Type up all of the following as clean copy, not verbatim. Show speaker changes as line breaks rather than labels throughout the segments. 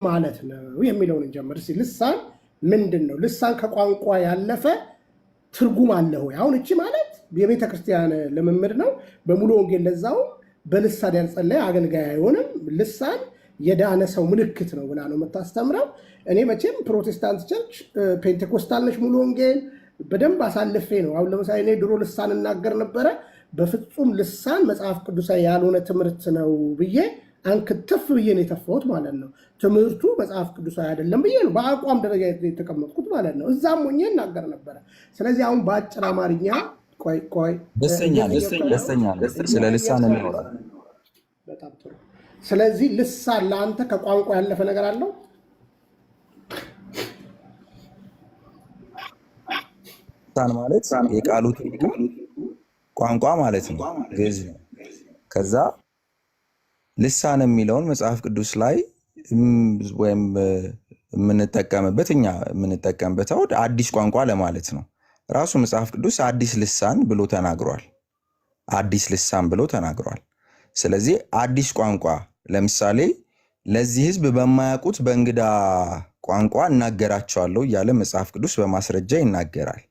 ማለት ነው የሚለውን እንጀምር። ልሳን ምንድን ነው? ልሳን ከቋንቋ ያለፈ ትርጉም አለ ሆይ? አሁን እቺ ማለት የቤተ ክርስቲያን ልምምድ ነው። በሙሉ ወንጌል ለዛው በልሳን ያልጸለየ አገልጋይ አይሆንም። ልሳን የዳነ ሰው ምልክት ነው ብላ ነው የምታስተምረው። እኔ መቼም ፕሮቴስታንት ቸርች ፔንቴኮስታል ነች ሙሉ ወንጌል በደንብ አሳልፌ ነው። አሁን ለምሳሌ እኔ ድሮ ልሳን እናገር ነበረ። በፍጹም ልሳን መጽሐፍ ቅዱሳዊ ያልሆነ ትምህርት ነው ብዬ አንክትፍ ብዬ ነው የተፋሁት ማለት ነው። ትምህርቱ መጽሐፍ ቅዱሳዊ አይደለም ብዬ ነው በአቋም ደረጃ የተቀመጥኩት ማለት ነው። እዛም ሆኜ እናገር ነበረ። ስለዚህ አሁን በአጭር አማርኛ ቆይ
ደስተኛ ስለ ልሳን እንኖራለን።
በጣም ጥሩ። ስለዚህ ልሳን ለአንተ ከቋንቋ ያለፈ ነገር አለው?
ልሳን ማለት የቃሉ ቋንቋ ማለት ነው፣ ግዕዝ ነው። ከዛ ልሳን የሚለውን መጽሐፍ ቅዱስ ላይ ወይም የምንጠቀምበት እኛ የምንጠቀምበት አውድ አዲስ ቋንቋ ለማለት ነው። ራሱ መጽሐፍ ቅዱስ አዲስ ልሳን ብሎ ተናግሯል። አዲስ ልሳን ብሎ ተናግሯል። ስለዚህ አዲስ ቋንቋ ለምሳሌ ለዚህ ሕዝብ በማያውቁት በእንግዳ ቋንቋ እናገራቸዋለሁ እያለ መጽሐፍ ቅዱስ በማስረጃ ይናገራል።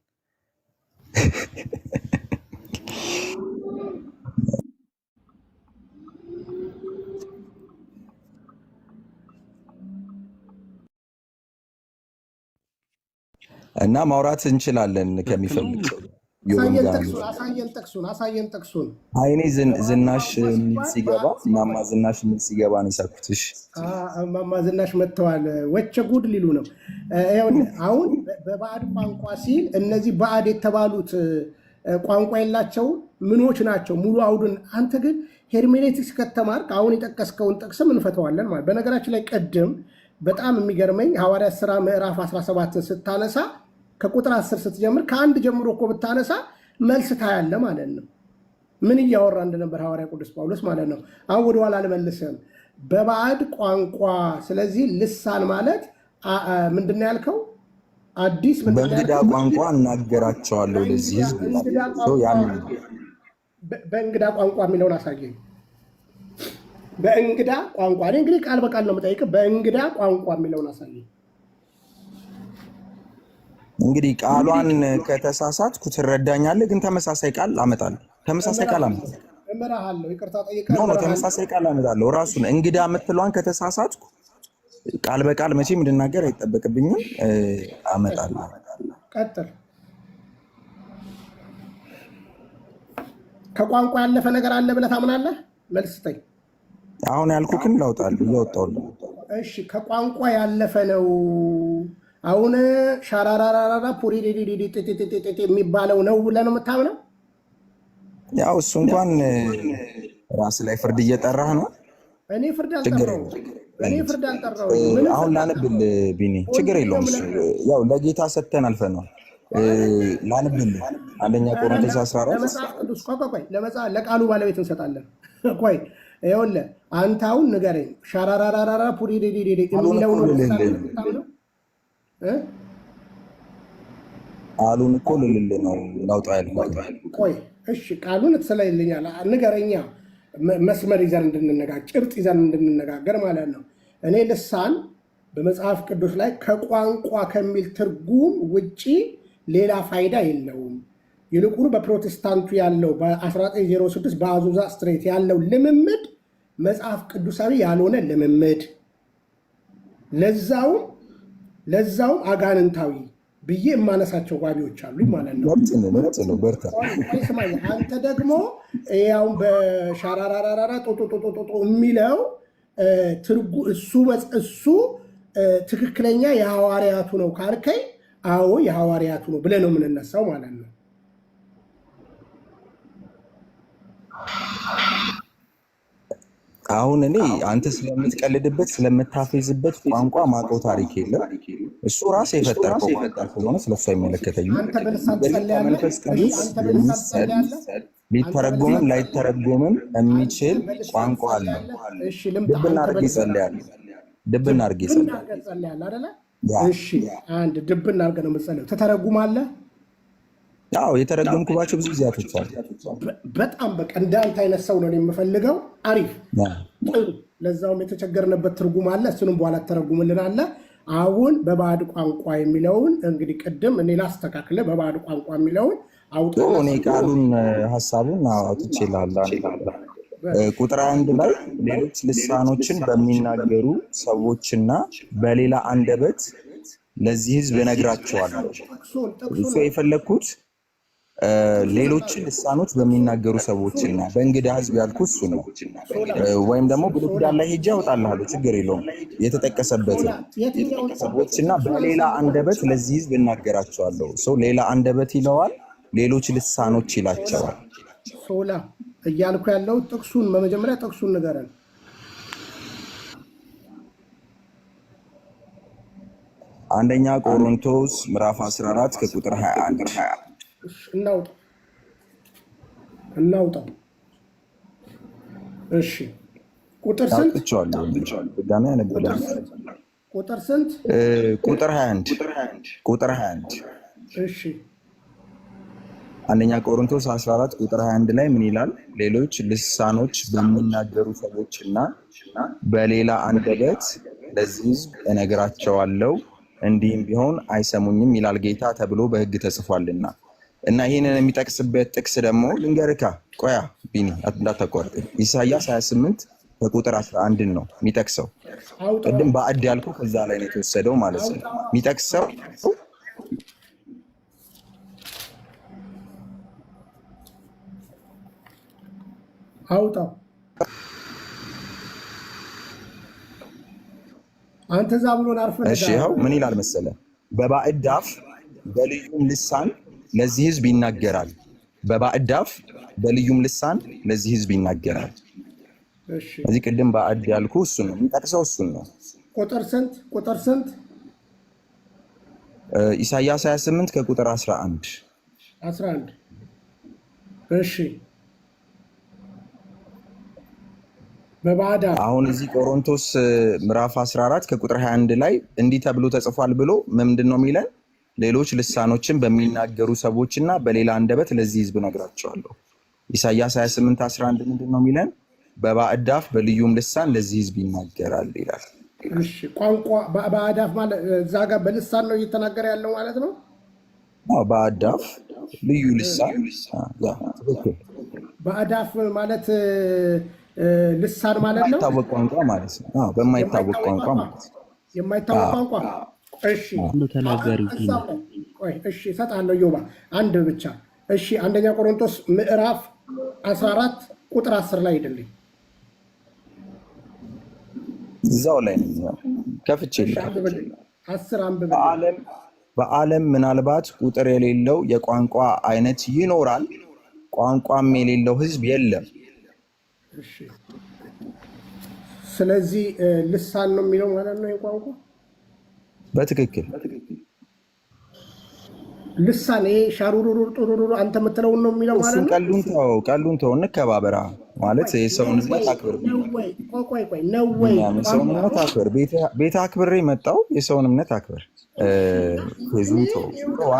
እና ማውራት እንችላለን ከሚፈልግ
አሳየን ጥቅሱን።
አይኔ ዝናሽ የሚል ሲገባ ማማ ዝናሽ የሚል ሲገባ ነው የሳኩትሽ።
ማማ ዝናሽ መጥተዋል። ወቸ ጉድ ሊሉ ነው። አሁን በባዕድ ቋንቋ ሲል እነዚህ ባዕድ የተባሉት ቋንቋ የላቸው ምኖች ናቸው ሙሉ አውዱን። አንተ ግን ሄርሜኔቲክስ ከተማርክ አሁን የጠቀስከውን ጥቅስም እንፈተዋለን ማለት። በነገራችን ላይ ቅድም በጣም የሚገርመኝ ሐዋርያት ሥራ ምዕራፍ 17ን ስታነሳ ከቁጥር 10 ስትጀምር ከአንድ ጀምሮ እኮ ብታነሳ መልስ ታያለ ማለት ነው። ምን እያወራ እንደነበር ሐዋርያ ቅዱስ ጳውሎስ ማለት ነው። አሁን ወደኋላ አልመልስም። በባዕድ ቋንቋ። ስለዚህ ልሳን ማለት ምንድን ነው ያልከው? አዲስ
በእንግዳ ቋንቋ እናገራቸዋለሁ ለዚህ ሕዝብ።
በእንግዳ ቋንቋ የሚለውን አሳየኝ። በእንግዳ ቋንቋ እኔ እንግዲህ ቃል በቃል ነው የምጠይቅህ። በእንግዳ ቋንቋ የሚለውን አሳየኝ።
እንግዲህ ቃሏን ከተሳሳትኩ ትረዳኛለህ፣ ግን ተመሳሳይ ቃል አመጣለሁ። ተመሳሳይ ቃል አመጣለሁ።
እምርሃለሁ። ይቅርታ ጠይቀህ
ነው። ተመሳሳይ ቃል አመጣለሁ። ራሱን እንግዳ የምትለዋን ከተሳሳትኩ ቃል በቃል መቼም እንድናገር አይጠበቅብኝም። አመጣለሁ።
ቀጥል። ከቋንቋ ያለፈ ነገር አለ ብለህ ታምናለህ? መልስ ስጠኝ።
አሁን ያልኩህን ላውጣልህ፣ እያወጣሁልህ።
እሺ፣ ከቋንቋ ያለፈ ነው። አሁን ሻራራራራ ፑሪ የሚባለው ነው ብለህ ነው የምታምነው?
ያው እሱ እንኳን ራስ ላይ ፍርድ እየጠራህ ነው።
እኔ ፍርድ አልጠራሁም።
አሁን ላነብልህ ቢኒ፣ ችግር የለውም። ያው ለጌታ ሰጥተን አልፈነዋል። ላነብልህ አንደኛ ቆሮንቶስ 14
ለመጽሐፍ ቅዱስ ቆይ ለቃሉ ባለቤት እንሰጣለን። ቆይ ይኸውልህ አንተ አሁን ንገረኝ። ሻራራራራ ፑሪ የሚለው ነው
ቃሉን እኮ ልልልህ ነው ላውጣ ያልኩት።
ቆይ እሺ፣ ቃሉን ትስለይልኛል። ንገረኛ። መስመር ይዘን እንድንነጋገር፣ ጭርጥ ይዘን እንድንነጋገር ማለት ነው። እኔ ልሳን በመጽሐፍ ቅዱስ ላይ ከቋንቋ ከሚል ትርጉም ውጪ ሌላ ፋይዳ የለውም። ይልቁኑ በፕሮቴስታንቱ ያለው በ1906 በአዙዛ ስትሬት ያለው ልምምድ መጽሐፍ ቅዱሳዊ ያልሆነ ልምምድ፣ ለዛውም አጋንንታዊ ብዬ የማነሳቸው ዋቢዎች አሉ ማለት ነው። አንተ ደግሞ ያውን በሻራራራራ ጦጦጦጦጦ የሚለው እሱ ትክክለኛ የሐዋርያቱ ነው ካልከኝ፣ አዎ የሐዋርያቱ ነው ብለህ ነው የምንነሳው ማለት ነው።
አሁን እኔ አንተ ስለምትቀልድበት ስለምታፌዝበት ቋንቋ ማውቀው ታሪክ የለም። እሱ ራስ የፈጠርከው ቋንቋ ስለሆነ ስለሱ አይመለከተኝም። መንፈስ ቅዱስ ሊተረጎምም ላይተረጎምም የሚችል ቋንቋ አለ። ድብና አድርጌ እጸልያለሁ። ድብና አድርጌ እጸልያለሁ።
እሺ፣ አንድ ድብና አድርገህ ነው የምትጸልየው። ትተረጉማለህ?
ያው የተረገምኩባቸው ብዙ ጊዜያቶች አሉ።
በጣም በቃ እንዳንተ አይነት ሰው ነው የምፈልገው። አሪፍ ጥሩ። ለዛውም የተቸገርንበት ትርጉም አለ። እሱንም በኋላ ተረጉምልን አለ። አሁን በባዕድ ቋንቋ የሚለውን እንግዲህ ቅድም እኔ ላስተካክለ በባዕድ ቋንቋ የሚለውን አውጣ።
እኔ ቃሉን ሀሳቡን አውጥቼ እልሃለሁ። ቁጥር 1 ላይ ሌሎች ልሳኖችን በሚናገሩ ሰዎችና በሌላ አንደበት ለዚህ ሕዝብ እነግራቸዋለሁ። እሱ የፈለግኩት ሌሎችን ልሳኖች በሚናገሩ ሰዎችና በእንግዳ ሕዝብ ያልኩ እሱ ነው። ወይም ደግሞ ብሉይ ኪዳን ላይ ሄጄ አወጣልሃለሁ፣ ችግር የለውም። የተጠቀሰበት ሰዎችና በሌላ አንደበት ለዚህ ሕዝብ እናገራቸዋለሁ። ሰው ሌላ አንደበት ይለዋል፣ ሌሎች ልሳኖች ይላቸዋል።
ሶላ እያልኩ ያለው ጥቅሱን በመጀመሪያ ጥቅሱን ንገረን።
አንደኛ ቆሮንቶስ ምዕራፍ 14 ከቁጥር 21
እናውጣው። እሺ ቁጥር ስንት?
ድጋሚ ያነበለ
ቁጥር ስንት?
ቁጥር 21
እሺ
አንደኛ ቆሮንቶስ 14 ቁጥር 21 ላይ ምን ይላል? ሌሎች ልሳኖች በሚናገሩ ሰዎችና በሌላ አንደበት ለዚህ ሕዝብ እነግራቸዋለሁ፣ እንዲህም ቢሆን አይሰሙኝም ይላል ጌታ ተብሎ በሕግ ተጽፏልና። እና ይህንን የሚጠቅስበት ጥቅስ ደግሞ ልንገርካ፣ ቆያ ቢኒ እንዳታቋርጥ። ኢሳያስ 28 በቁጥር 11 ነው የሚጠቅሰው። ቅድም ባዕድ ያልኩ ከዛ ላይ ነው የተወሰደው ማለት ነው። የሚጠቅሰው
አውጣው። አንተ ዛብሎን አርፈህ።
እሺ ይኸው ምን ይላል መሰለ? በባዕድ አፍ በልዩም ልሳን ለዚህ ሕዝብ ይናገራል። በባዕድ አፍ በልዩም ልሳን ለዚህ ሕዝብ ይናገራል።
እሺ
እዚህ ቅድም ባዕድ ያልኩ እሱ ነው የሚጠቅሰው፣ እሱን ነው።
ቁጥር ስንት? ቁጥር ስንት?
ኢሳያስ 28 ከቁጥር 11። እሺ
በባዕድ አፍ
አሁን እዚህ ቆሮንቶስ ምዕራፍ 14 ከቁጥር 21 ላይ እንዲህ ተብሎ ተጽፏል ብሎ ምንድን ነው የሚለን? ሌሎች ልሳኖችን በሚናገሩ ሰዎችና በሌላ አንደበት ለዚህ ሕዝብ እነግራቸዋለሁ። ኢሳያስ 28 11 ምንድን ነው የሚለን? በባዕድ አፍ በልዩም ልሳን ለዚህ ሕዝብ ይናገራል ይላል።
እሺ ቋንቋ ባዕድ አፍ ማለት እዛ ጋር በልሳን ነው እየተናገረ ያለው ማለት ነው።
ባዕድ አፍ ልዩ ልሳን።
ባዕድ አፍ ማለት ልሳን ማለት ነው።
የማይታወቅ ቋንቋ ማለት ነው። በማይታወቅ ቋንቋ ማለት ነው።
የማይታወቅ ቋንቋ። እሺ
ተናጋሪ
እሺ እሰጥሃለሁ ዮባ አንድ ብቻ። እሺ አንደኛ ቆሮንቶስ ምዕራፍ 14 ቁጥር 10 ላይ አይደለም
እዛው ላይ ነው ከፍቼ
10 አንብብ።
በዓለም ምናልባት ቁጥር የሌለው የቋንቋ አይነት ይኖራል፣ ቋንቋም የሌለው ሕዝብ የለም።
ስለዚህ ልሳን ነው የሚለው ማለት ነው። የቋንቋ
በትክክል
ልሳን ይሄ ሻሩሩሩ ጡሩሩ አንተ የምትለውን ነው የሚለው ማለት ነው።
ቀሉን ተው፣ እንከባበራ ማለት የሰውን እምነት አክብር።
ቆይ ነው ወይ
የሰውን እምነት አክብር። ቤተ አክብሬ መጣው፣ የሰውን እምነት አክብር። ብዙም ተው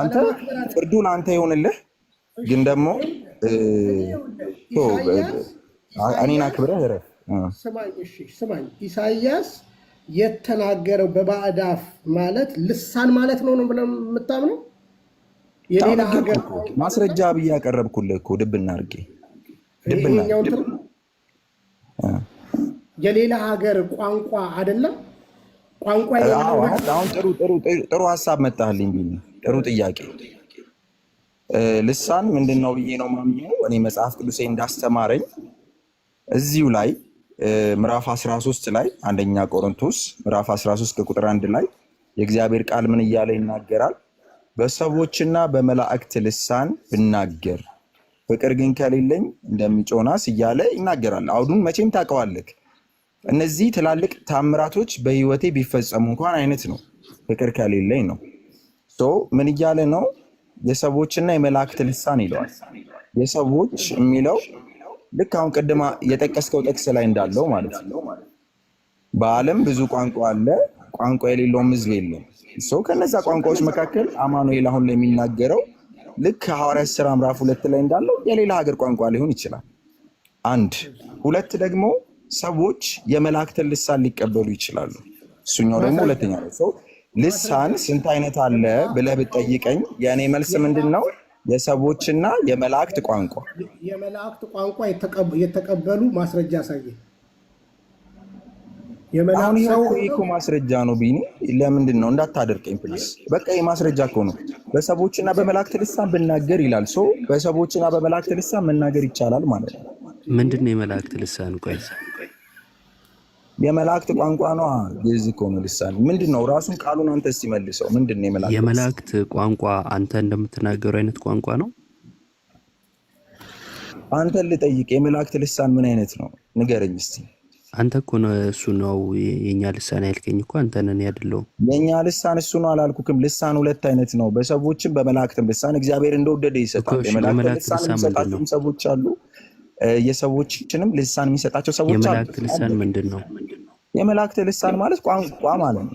አንተ፣ ፍርዱ ለአንተ ይሆንልህ። ግን ደግሞ እኔን አክብረህ እረፍ።
ስማኝ፣ ኢሳያስ የተናገረው በባዕድ አፍ ማለት ልሳን ማለት ነው ብለህ የምታምነው? የሌላ ሀገር
ማስረጃ ብዬ ያቀረብኩልህ እኮ ድብና አድርጌ
የሌላ ሀገር ቋንቋ አይደለም። ቋንቋ
አሁን ጥሩ ሀሳብ መጣህልኝ ቢኒ፣ ጥሩ ጥያቄ። ልሳን ምንድን ነው ብዬ ነው ማምነው እኔ መጽሐፍ ቅዱሴ እንዳስተማረኝ እዚሁ ላይ ምዕራፍ 13 ላይ አንደኛ ቆሮንቶስ ምዕራፍ 13 ከቁጥር 1 ላይ የእግዚአብሔር ቃል ምን እያለ ይናገራል? በሰዎችና በመላእክት ልሳን ብናገር ፍቅር ግን ከሌለኝ እንደሚጮህ ናስ እያለ ይናገራል። አውዱን መቼም ታውቀዋለህ። እነዚህ ትላልቅ ታምራቶች በህይወቴ ቢፈጸሙ እንኳን አይነት ነው ፍቅር ከሌለኝ ነው። ምን እያለ ነው? የሰዎችና የመላእክት ልሳን ይለዋል። የሰዎች የሚለው ልክ አሁን ቅድማ የጠቀስከው ጥቅስ ላይ እንዳለው ማለት ነው። በዓለም ብዙ ቋንቋ አለ፣ ቋንቋ የሌለውም ህዝብ የለም። ከነዛ ቋንቋዎች መካከል አማኑኤል አሁን ላይ የሚናገረው ልክ ሐዋርያት ሥራ ምዕራፍ 2 ላይ እንዳለው የሌላ ሀገር ቋንቋ ሊሆን ይችላል። አንድ ሁለት ደግሞ ሰዎች የመላእክትን ልሳን ሊቀበሉ ይችላሉ። እሱኛው ደግሞ ሁለተኛ ነው። ሰው ልሳን ስንት አይነት አለ ብለህ ብትጠይቀኝ የእኔ መልስ ምንድን ነው? የሰዎችና የመላእክት ቋንቋ።
የመላእክት ቋንቋ የተቀበሉ ማስረጃ ያሳየኝ።
አሁን ይኸው እኮ ማስረጃ ነው ቢኒ። ለምንድን ነው እንዳታደርቀኝ ፕሊስ። በቃ ይህ ማስረጃ እኮ ነው። በሰዎችና በመላእክት ልሳን ብናገር ይላል። ሰው በሰዎችና በመላእክት ልሳን መናገር ይቻላል ማለት ነው።
ምንድን ነው የመላእክት ልሳን? ቆይ
የመላእክት ቋንቋ ነው። ግዕዝ እኮ ነው ልሳን። ምንድን ነው ራሱን ቃሉን አንተ እስቲ መልሰው። ምንድን ነው
የመላእክት ቋንቋ? አንተ እንደምትናገሩ አይነት ቋንቋ ነው?
አንተን ልጠይቅ፣ የመላእክት ልሳን ምን አይነት ነው ንገረኝ እስቲ።
አንተ እኮ ነው እሱ ነው የኛ ልሳን ያልከኝ እኮ አንተ ነን ያደለው።
የኛ ልሳን እሱ ነው አላልኩክም። ልሳን ሁለት አይነት ነው፣ በሰዎችም በመላእክትም ልሳን እግዚአብሔር እንደወደደ ይሰጣል። የመላእክት ልሳን የሚሰጣቸው ሰዎች አሉ፣ የሰዎችንም ልሳን የሚሰጣቸው ሰዎች አሉ።
የመላእክት ልሳን ምንድን ነው?
የመላእክት ልሳን ማለት ቋንቋ ማለት ነው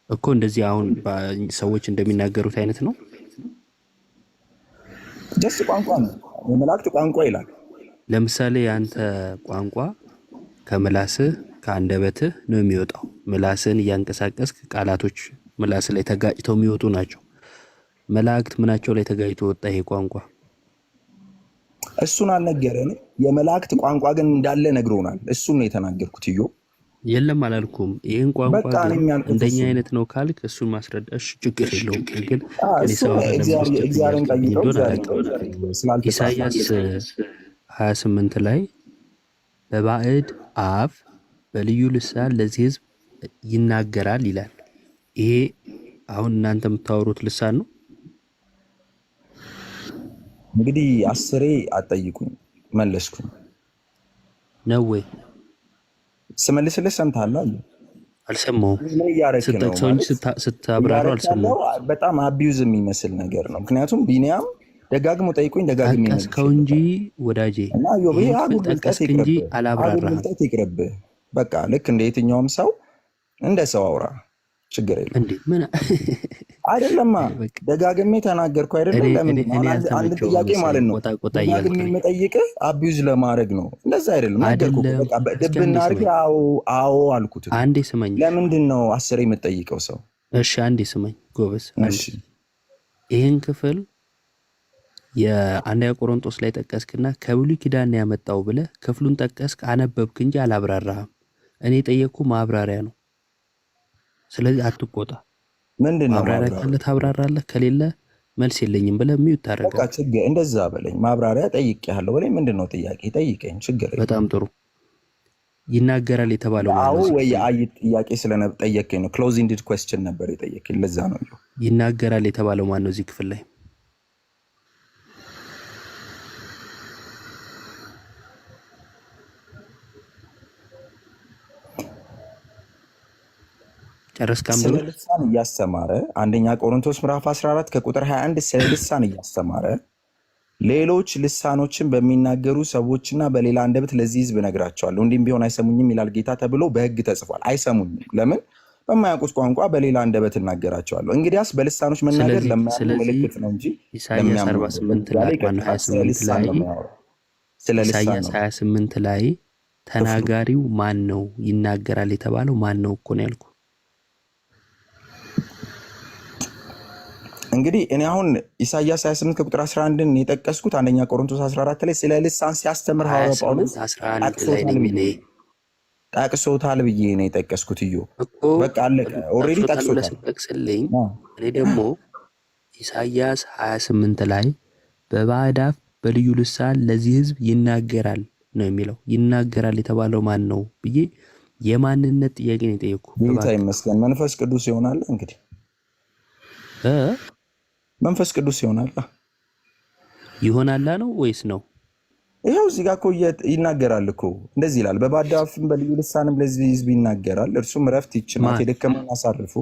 እኮ። እንደዚህ አሁን ሰዎች እንደሚናገሩት አይነት ነው።
ጀስት ቋንቋ ነው። የመላእክት ቋንቋ ይላል።
ለምሳሌ የአንተ ቋንቋ ከምላስህ ከአንደበትህ ነው የሚወጣው። ምላስህን እያንቀሳቀስክ ቃላቶች ምላስ ላይ ተጋጭተው የሚወጡ ናቸው። መላእክት ምናቸው ላይ ተጋጭቶ ወጣ ይሄ ቋንቋ?
እሱን አልነገረንም። የመላእክት ቋንቋ ግን እንዳለ ነግሮናል። እሱን ነው የተናገርኩት። እዮ
የለም አላልኩም። ይህን ቋንቋ እንደኛ አይነት ነው ካልክ እሱን ማስረዳሽ ችግር የለውም። ግን ኢሳያስ 28 ላይ በባዕድ አፍ በልዩ ልሳን ለዚህ ህዝብ ይናገራል ይላል። ይሄ አሁን እናንተ የምታወሩት ልሳን ነው?
እንግዲህ 10 አትጠይቁኝ መለስኩኝ
ነው ወይ?
ስመልስልህ ሰምተሃል?
አልሰማሁም። ስትጠቅሰው እንጂ ስታብራሩ አልሰማሁም።
በጣም አቢዩዝ የሚመስል ነገር ነው። ምክንያቱም ቢኒያም ደጋግሞ ጠይቁኝ ደጋግሜ
ጠቀስከው እንጂ ወዳጄ
እና
ጠቀስክ እንጂ አላብራራህም።
ይቅርብህ በቃ። ልክ እንደ የትኛውም ሰው እንደ ሰው አውራ፣ ችግር የለም። አይደለማ ደጋግሜ ተናገርኩ አይደለም። ለምን አንድ ጥያቄ ማለት ነው ደጋግሜ የምጠይቅህ አቢዩዝ ለማድረግ ነው። እንደዛ አይደለም። ነገርኩህ በቃ ድብና አድርጌ አዎ አልኩት።
አንዴ ስመኝ።
ለምንድን ነው 10 የምትጠይቀው ሰው?
እሺ አንዴ ስመኝ ጎበዝ።
እሺ
ይህን ክፍል የአንደኛ ቆሮንቶስ ላይ ጠቀስክና ከብሉይ ኪዳን ያመጣው ብለህ ክፍሉን ጠቀስክ፣ አነበብክ እንጂ አላብራራህም። እኔ ጠየቅኩ ማብራሪያ ነው። ስለዚህ አትቆጣ።
ምንድነው
ማብራሪያ ካለ ታብራራለህ፣ ከሌለ መልስ የለኝም ብለህ ሚዩት ታደርጋለህ።
በቃ ችግር እንደዛ በለኝ። ማብራሪያ ጠይቄሃለሁ በለኝ። ምንድነው ጥያቄ? ጠይቀኝ፣ ችግር የለም።
በጣም ጥሩ። ይናገራል የተባለው
ማለት ነው? አዎ ወይ አይ ጥያቄ ስለጠየቀኝ ነው። ክሎዝ ኢንዲድ ኩዌስችን ነበር የጠየቀኝ፣ ለዛ ነው።
ይናገራል የተባለው ማን ነው እዚህ ክፍል ላይ?
ስለ ልሳን እያስተማረ አንደኛ ቆሮንቶስ ምዕራፍ 14 ከቁጥር 21 ስለ ልሳን እያስተማረ ሌሎች ልሳኖችን በሚናገሩ ሰዎችና በሌላ አንደበት ለዚህ ሕዝብ እነግራቸዋለሁ እንዲህም ቢሆን አይሰሙኝም ይላል ጌታ ተብሎ በሕግ ተጽፏል። አይሰሙኝም። ለምን? በማያውቁት ቋንቋ በሌላ አንደበት እናገራቸዋለሁ። እንግዲያስ በልሳኖች መናገር ለማያውቁ ምልክት ነው እንጂ
ኢሳያስ 48 ላይ ተናጋሪው ማን ነው? ይናገራል የተባለው ማን ነው እኮ ነው ያልኩ።
እንግዲህ እኔ አሁን ኢሳያስ 28 ከቁጥር 11ን የጠቀስኩት አንደኛ ቆሮንቶስ 14 ላይ ስለ ልሳን ሲያስተምር ሐዋርያው ጳውሎስ ጠቅሶታል ብዬ ነው የጠቀስኩት። እዩ በቃ አለቀ። ኦልሬዲ ጠቅሶታል።
እኔ ደግሞ ኢሳያስ 28 ላይ በባዕድ አፍ በልዩ ልሳን ለዚህ ህዝብ ይናገራል ነው የሚለው። ይናገራል የተባለው ማን ነው ብዬ የማንነት ጥያቄ ነው የጠየኩ።
ጌታ ይመስገን። መንፈስ ቅዱስ ይሆናል እንግዲህ መንፈስ ቅዱስ
ይሆናል ነው ወይስ ነው?
ይኸው እዚህ ጋር እኮ ይናገራል እኮ እንደዚህ ይላል። በባዕድ አፍም በልዩ ልሳንም ለዚህ ህዝብ ይናገራል። እርሱም እረፍት ይህች ናት፣ የደከመውን አሳርፉ፣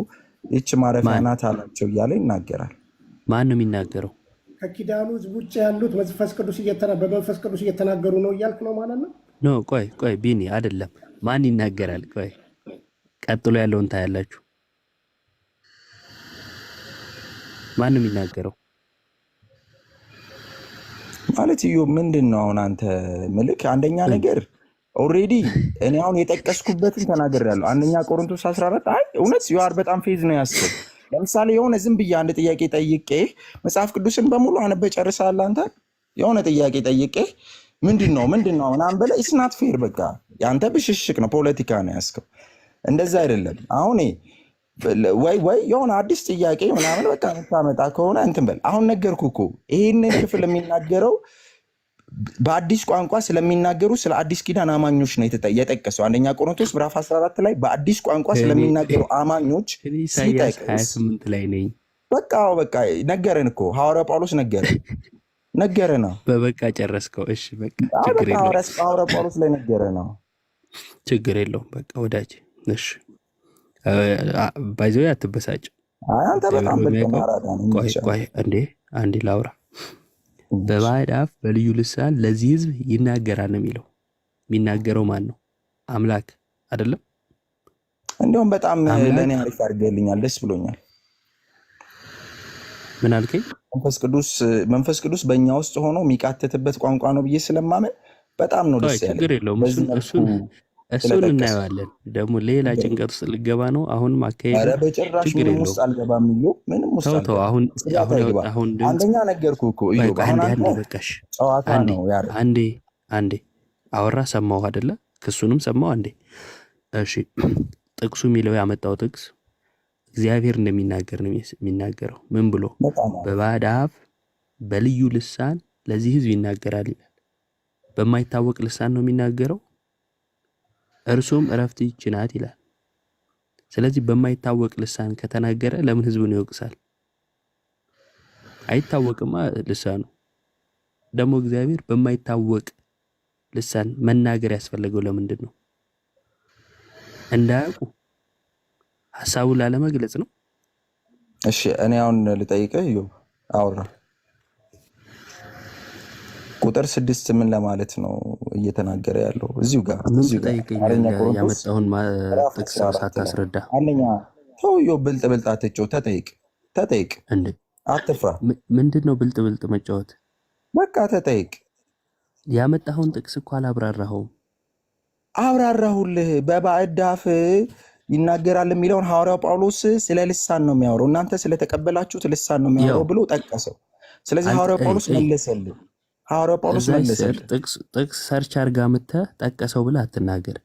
ይህች ማረፊያ ናት አላቸው እያለ ይናገራል።
ማን ነው የሚናገረው?
ከኪዳኑ ህዝብ ውጭ ያሉት በመንፈስ ቅዱስ እየተናገሩ ነው እያልክ ነው ማለት ነው?
ኖ ቆይ ቢኒ አይደለም። ማን ይናገራል? ቆይ ቀጥሎ ያለውን ታያላችሁ። ማን ነው የሚናገረው?
ማለት እዩ ምንድን ነው አሁን አንተ ምልክ አንደኛ ነገር ኦልሬዲ እኔ አሁን የጠቀስኩበትን ተናግሬያለሁ። አንደኛ ቆሮንቶስ 14 አይ እውነት ዩአር በጣም ፌዝ ነው ያስብ። ለምሳሌ የሆነ ዝም ብዬ አንድ ጥያቄ ጠይቄ መጽሐፍ ቅዱስን በሙሉ አነበህ ጨርሰሃል አንተ። የሆነ ጥያቄ ጠይቄ ምንድን ነው ምናምን ብለህ ኢስናት ፌር። በቃ የአንተ ብሽሽቅ ነው፣ ፖለቲካ ነው ያስከው። እንደዛ አይደለም። አሁን ወይ የሆነ አዲስ ጥያቄ ምናምን በቃ የምታመጣ ከሆነ እንትን በል። አሁን ነገርኩህ እኮ ይህንን ክፍል የሚናገረው በአዲስ ቋንቋ ስለሚናገሩ ስለ አዲስ ኪዳን አማኞች ነው የጠቀሰው። አንደኛ ቆሮንቶስ ምዕራፍ 14 ላይ በአዲስ ቋንቋ ስለሚናገሩ አማኞች
ኢሳይያስ 28 ላይ ነኝ።
በቃ ነገረን እኮ ሐዋርያው ጳውሎስ ነገረ ነው።
በበቃ ጨረስከው? እሺ በቃ ችግር የለውም።
ሐዋርያው ጳውሎስ ላይ ነገረ ነው።
ችግር የለውም። በቃ ወዳጅ እሺ፣ ባይዘው አትበሳጭ።
አንተ በጣም
ቆይ አንዴ ላውራ። በባዕድ አፍ በልዩ ልሳን ለዚህ ህዝብ ይናገራል ነው የሚለው። የሚናገረው ማን ነው? አምላክ አይደለም?
እንዲሁም በጣም ለእኔ አሪፍ አድርገልኛል፣ ደስ ብሎኛል።
ምን አልከኝ?
መንፈስ ቅዱስ በእኛ ውስጥ ሆኖ የሚቃተትበት ቋንቋ ነው ብዬ ስለማመን በጣም ነው ደስ ያለኝ።
ችግር የለውም። እሱን እናየዋለን። ደግሞ ሌላ ጭንቀት ውስጥ ልገባ ነው። አሁንም አካሄድ
በጭራሽ ምንም ውስጥ አልገባም። ምንም ውስጥ
ተው። አሁን
አንደኛ ነገርኩህ እኮ
በቃሽ።
ጨዋታ ነው።
አንዴ አወራ ሰማሁ አይደለ? ክሱንም ሰማሁ። አንዴ እሺ፣ ጥቅሱ የሚለው ያመጣው ጥቅስ እግዚአብሔር እንደሚናገር ነው የሚናገረው። ምን ብሎ? በባዕድ አፍ በልዩ ልሳን ለዚህ ህዝብ ይናገራል ይላል። በማይታወቅ ልሳን ነው የሚናገረው፣ እርሱም እረፍት ይህች ናት ይላል። ስለዚህ በማይታወቅ ልሳን ከተናገረ ለምን ህዝቡን ይወቅሳል? አይታወቅማ ልሳኑ። ደግሞ እግዚአብሔር በማይታወቅ ልሳን መናገር ያስፈለገው ለምንድን ነው? እንዳያውቁ ሐሳቡን ላለመግለጽ ነው።
እሺ እኔ አሁን ልጠይቅህ። አውራ ቁጥር 6 ምን ለማለት ነው እየተናገረ ያለው? እዚሁ ጋር
ያመጣውን ጥቅስ ሳታስረዳ
አንደኛ ሰውዬው ብልጥ አትጫው። ተጠይቅ
እንዴ፣
አትፍራ።
ምንድን ነው ብልጥ መጫወት?
በቃ ተጠይቅ።
ያመጣኸውን ጥቅስ እኮ አላብራራኸውም።
አብራራሁልህ። በባዕድ አፍ ይናገራል የሚለውን ሐዋርያው ጳውሎስ ስለ ልሳን ነው የሚያወራው። እናንተ ስለተቀበላችሁት ልሳን ነው የሚያወራው ብሎ ጠቀሰው። ስለዚህ ሐዋርያው ጳውሎስ መለሰልህ።
ጥቅስ ሰርች አድርጋ ምተህ ጠቀሰው ብለህ አትናገር።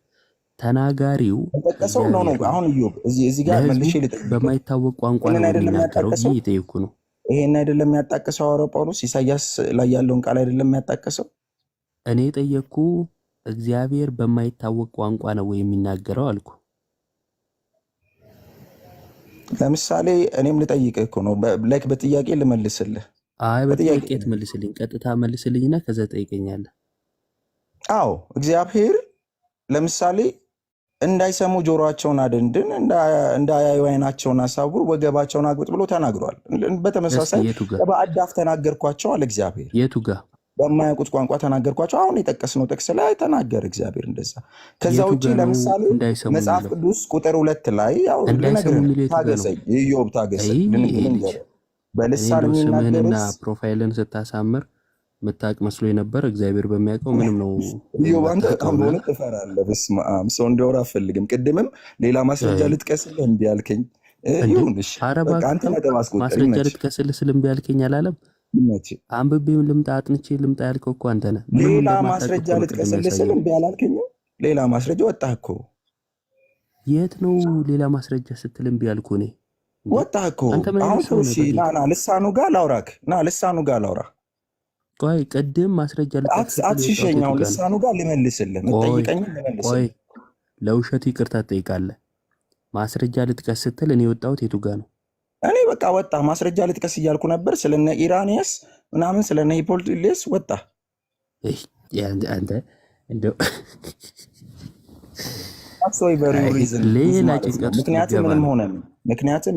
ተናጋሪው
ጠቀሰው ነው። አሁን እዚህ ጋር መልሼ ልጠይቅ።
በማይታወቅ ቋንቋ ነው የሚናገረው ብዬ እየጠየኩ ነው።
ይሄን አይደለም የሚያጣቅሰው ሐዋርያው ጳውሎስ? ኢሳይያስ ላይ ያለውን ቃል አይደለም የሚያጣቅሰው?
እኔ ጠየቅኩ፣ እግዚአብሔር በማይታወቅ ቋንቋ ነው ወይ የሚናገረው አልኩ።
ለምሳሌ እኔም ልጠይቅህ እኮ ነው፣ ላይክ በጥያቄ ልመልስልህ።
አይ በጥያቄ ትመልስልኝ፣ ቀጥታ መልስልኝና ከዛ ጠይቀኛለህ።
አዎ እግዚአብሔር ለምሳሌ እንዳይሰሙ ጆሮአቸውን አደንድን፣ እንዳያዩ ዓይናቸውን አሳውር፣ ወገባቸውን አግብጥ ብሎ ተናግሯል። በተመሳሳይ በባዕድ አፍ ተናገርኳቸው አለ እግዚአብሔር።
የቱ ጋር?
በማያውቁት ቋንቋ ተናገርኳቸው። አሁን የጠቀስነው ጥቅስ ላይ ተናገር እግዚአብሔር እንደዛ። ከዛ ውጭ ለምሳሌ መጽሐፍ ቅዱስ ቁጥር 2 ላይ ያው ታገሰኝ፣ ኢዮብ ታገሰኝ፣ ልንገርህ በልሳን
ስምህንና ፕሮፋይልን ስታሳምር ምታቅ መስሎ የነበረ እግዚአብሔር በሚያውቀው ምንም ነው።
ኢዮብ አንተ በጣም በሆነ ትፈራለህ። በስመ አብ ሰው እንዲያወራ አፈልግም። ቅድምም ሌላ ማስረጃ ልጥቀስልህ እምቢ አልከኝ። ይሁንሽ በቃ አንተ ነጥብ አስቆጥር።
ማስረጃ ልጥቀስልህ ስል እምቢ አልከኝ አላለም። አንብቤም ልምጣ አጥንቼ ልምጣ ያልከው እኮ አንተ ነህ።
ሌላ ማስረጃ ልጥቀስልህ ስል እምቢ አላልከኝ። ሌላ ማስረጃ ወጣህ እኮ።
የት ነው ሌላ ማስረጃ ስትል እምቢ አልኩህ እኔ?
ወጣህ እኮ። አሁን ና ልሳኑ ጋር ላውራክ፣ ልሳኑ ጋር ላውራ።
ቆይ ቅድም ማስረጃ
አትሽሸኝ። አሁን ልሳኑ ጋር ልመልስልህ፣ የምትጠይቀኝ ልመልስልህ።
ቆይ ለውሸቱ ይቅርታ ትጠይቃለህ። ማስረጃ ልጥቀስ ስትል እኔ የወጣሁት የቱ ጋር ነው?
እኔ በቃ ወጣ። ማስረጃ ልጥቀስ እያልኩ ነበር። ስለነ ኢራኒየስ ምናምን ስለነ ሂፖሊስ ወጣ።
አንተ እንደው
ሌላ ጭንቀት። ምክንያቱም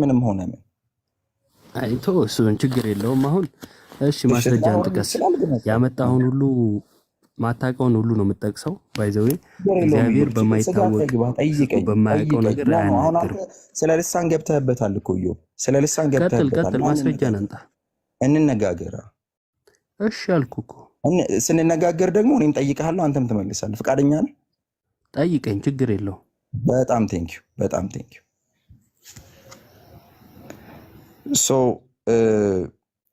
ምንም ሆነ ምን
አይቶ እሱን ችግር የለውም። አሁን እሺ ማስረጃን ጥቀስ። ያመጣውን ሁሉ ማታውቀውን ሁሉ ነው የምጠቅሰው። ባይዘዌ እግዚአብሔር በማይታወቅ በማያውቀው ነገር አያናግርም።
ስለ ልሳን ገብተህበታል እኮ ኢዮብ፣ ስለ ልሳን ገብተህበታል።
ቀጥል፣ ማስረጃን አንጣ፣
እንነጋገር።
እሺ አልኩህ እኮ።
ስንነጋገር ደግሞ እኔም ጠይቅሃለሁ፣ አንተም ትመልሳለህ። ፈቃደኛ ነህ?
ጠይቀኝ፣ ችግር የለው።
በጣም ቴንኪው፣ በጣም ቴንኪው። ሶ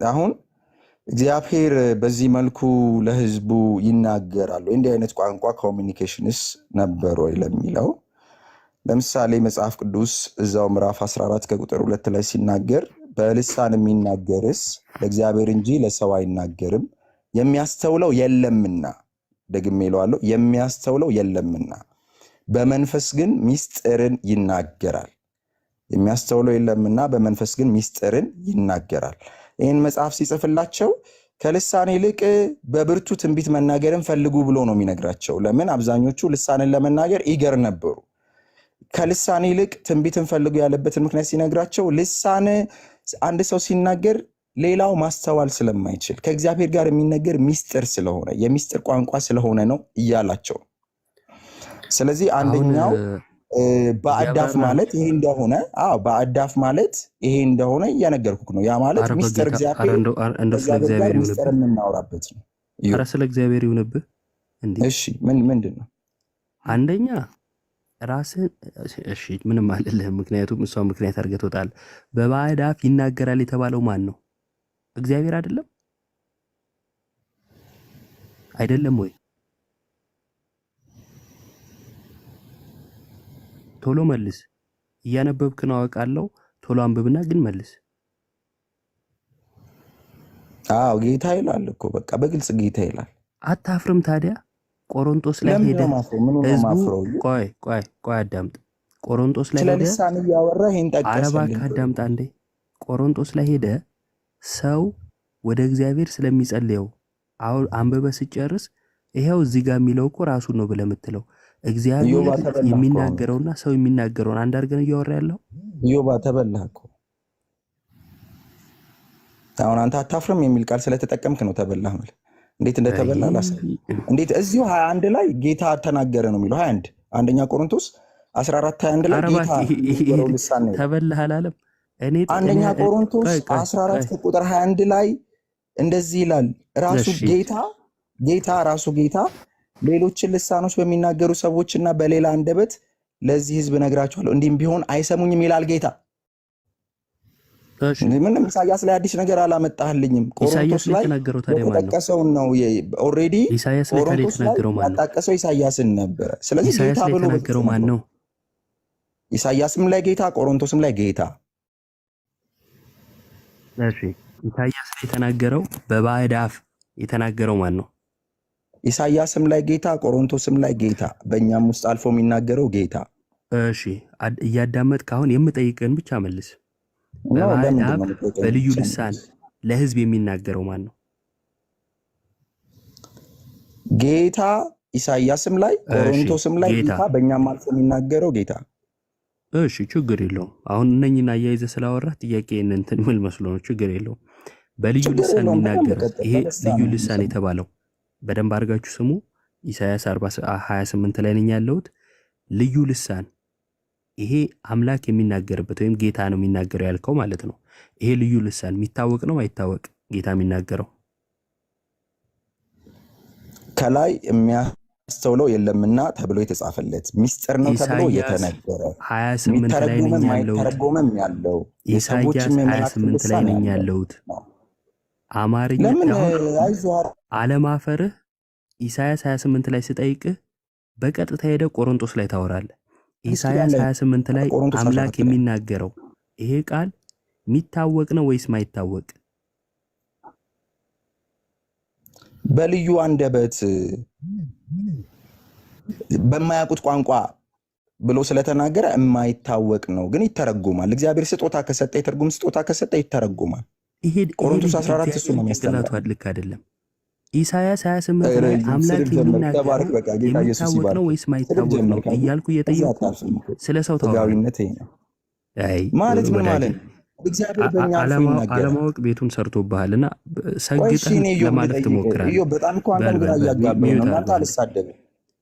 አሁን እግዚአብሔር በዚህ መልኩ ለህዝቡ ይናገራሉ። እንዲህ አይነት ቋንቋ ኮሚኒኬሽንስ ነበር ወይ ለሚለው ለምሳሌ መጽሐፍ ቅዱስ እዛው ምዕራፍ 14 ከቁጥር 2 ላይ ሲናገር በልሳን የሚናገርስ ለእግዚአብሔር እንጂ ለሰው አይናገርም፣ የሚያስተውለው የለምና፣ ደግሜ እለዋለሁ፣ የሚያስተውለው የለምና በመንፈስ ግን ሚስጥርን ይናገራል። የሚያስተውለው የለምና በመንፈስ ግን ሚስጥርን ይናገራል። ይህን መጽሐፍ ሲጽፍላቸው ከልሳን ይልቅ በብርቱ ትንቢት መናገርን ፈልጉ ብሎ ነው የሚነግራቸው። ለምን? አብዛኞቹ ልሳንን ለመናገር ኢገር ነበሩ። ከልሳን ይልቅ ትንቢትን ፈልጉ ያለበትን ምክንያት ሲነግራቸው ልሳን አንድ ሰው ሲናገር ሌላው ማስተዋል ስለማይችል ከእግዚአብሔር ጋር የሚነገር ሚስጥር ስለሆነ የሚስጥር ቋንቋ ስለሆነ ነው እያላቸው። ስለዚህ አንደኛው በአዳፍ ማለት ይሄ እንደሆነ በአዳፍ ማለት ይሄ እንደሆነ እያነገርኩክ ነው። ያ ማለት ሚስጥር እግዚአብሔር ጋር ሚስጥር የምናወራበት ነው።
ኧረ ስለ እግዚአብሔር ይሁንብህ እንዴ!
እሺ ምንድን ነው?
አንደኛ ራስን እሺ ምንም አልልህም፣ ምክንያቱም እሷ ምክንያት አድርገህ ትወጣለህ። በባዕድ አፍ ይናገራል የተባለው ማን ነው? እግዚአብሔር አይደለም? አይደለም ወይ? ቶሎ መልስ። እያነበብክ ነው አውቃለሁ። ቶሎ አንብብና ግን መልስ።
አዎ ጌታ ይላል እኮ በቃ በግልጽ ጌታ ይላል።
አታፍርም ታዲያ? ቆሮንቶስ ላይ ሄደ ህዝቡ ቆይ አዳምጥ። ቆሮንቶስ ላይ ሄደ
ስለልሳን እያወራ ይሄን
እባክህ አዳምጥ አንዴ። ቆሮንቶስ ላይ ሄደ ሰው ወደ እግዚአብሔር ስለሚጸልየው አሁን አንብበህ ስጨርስ ይሄው እዚህ ጋር የሚለው እኮ ራሱ ነው ብለህ የምትለው እግዚአብሔር የሚናገረውና ሰው የሚናገረውን አንድ አድርገን እያወራ ያለው
ኢዮባ ተበላህ እኮ። አሁን አንተ አታፍርም የሚል ቃል ስለተጠቀምክ ነው ተበላህ ማለት። እንዴት እንደተበላ ላሳይ። እንዴት እዚሁ 21 ላይ ጌታ ተናገረ ነው የሚለው 21 አንደኛ ቆሮንቶስ 14 21 ላይ ጌታ ነው ልሳን
ተበላህ አላለም።
አንደኛ ቆሮንቶስ 14 ቁጥር 21 ላይ እንደዚህ ይላል። ራሱ ጌታ ሌሎችን ልሳኖች በሚናገሩ ሰዎችና በሌላ አንደበት ለዚህ ህዝብ ነግራቸዋለሁ፣ እንዲህም ቢሆን አይሰሙኝም ይላል ጌታ። ምንም ኢሳያስ ላይ አዲስ ነገር አላመጣህልኝም። ቆሮንቶስ ላይ የተጠቀሰው ነው ኦልሬዲ። ቆሮንቶስ ላይ ያጣቀሰው ኢሳያስን ነበረ። ስለዚህ ጌታ ብሎ የተናገረው ማን ነው? ኢሳያስም ላይ ጌታ፣ ቆሮንቶስም ላይ ጌታ።
እሺ ኢሳያስ ላይ የተናገረው በባዕድ አፍ የተናገረው ማን ነው?
ኢሳያስም ላይ ጌታ፣ ቆሮንቶስም ላይ ጌታ፣ በእኛም ውስጥ አልፎ የሚናገረው ጌታ።
እሺ እያዳመጥክ አሁን የምጠይቅህን ብቻ መልስ። በባዕድ አፍ በልዩ ልሳን ለህዝብ የሚናገረው ማን ነው?
ጌታ። ኢሳያስም ላይ ቆሮንቶስም ላይ ጌታ፣ በእኛም አልፎ የሚናገረው ጌታ።
እሺ ችግር የለውም። አሁን እነኝና አያይዘህ ስላወራህ ጥያቄ እንትን ምን መስሎ ነው? ችግር የለውም። በልዩ ልሳን የሚናገረው ይሄ ልዩ ልሳን የተባለው በደንብ አድርጋችሁ ስሙ። ኢሳያስ 28 ላይ ነኝ ያለሁት። ልዩ ልሳን ይሄ አምላክ የሚናገርበት ወይም ጌታ ነው የሚናገረው ያልከው ማለት ነው። ይሄ ልዩ ልሳን የሚታወቅ ነው አይታወቅ? ጌታ የሚናገረው
ከላይ የሚያስተውለው የለምና ተብሎ የተጻፈለት ሚስጥር ነው ተብሎ የተነገረ
28 ላይ ነኝ ያለሁት።
ተረጎመም ያለው
ኢሳያስ 28 ላይ ነኝ ያለሁት። አማርኛ አለማፈርህ ኢሳያስ 28 ላይ ስጠይቅህ በቀጥታ ሄደ ቆሮንቶስ ላይ ታወራለህ። ኢሳያስ 28 ላይ አምላክ የሚናገረው ይሄ ቃል የሚታወቅ ነው ወይስ ማይታወቅ?
በልዩ አንደበት በማያውቁት ቋንቋ ብሎ ስለተናገረ የማይታወቅ ነው፣ ግን ይተረጎማል። እግዚአብሔር ስጦታ ከሰጠ የትርጉም ስጦታ ከሰጠ ይተረጎማል። ቆሮንቶስ 14 እሱ ነው የሚያስተምረው።
ልክ አይደለም። ኢሳያስ 28 ላይ አምላክ የሚናገረው የሚታወቅ ነው ወይስ ማይታወቅ ነው እያልኩ እየጠየቁ ስለ ሰው
ተጋዊነት ማለት ምን ማለት ነው? እግዚአብሔር በእኛ
አለማወቅ ቤቱን ሰርቶብሃልና ሰግጠህ ለማለት ትሞክራለህ።
በጣም እኮ አንተን ግራ እያጋባኝ ነው።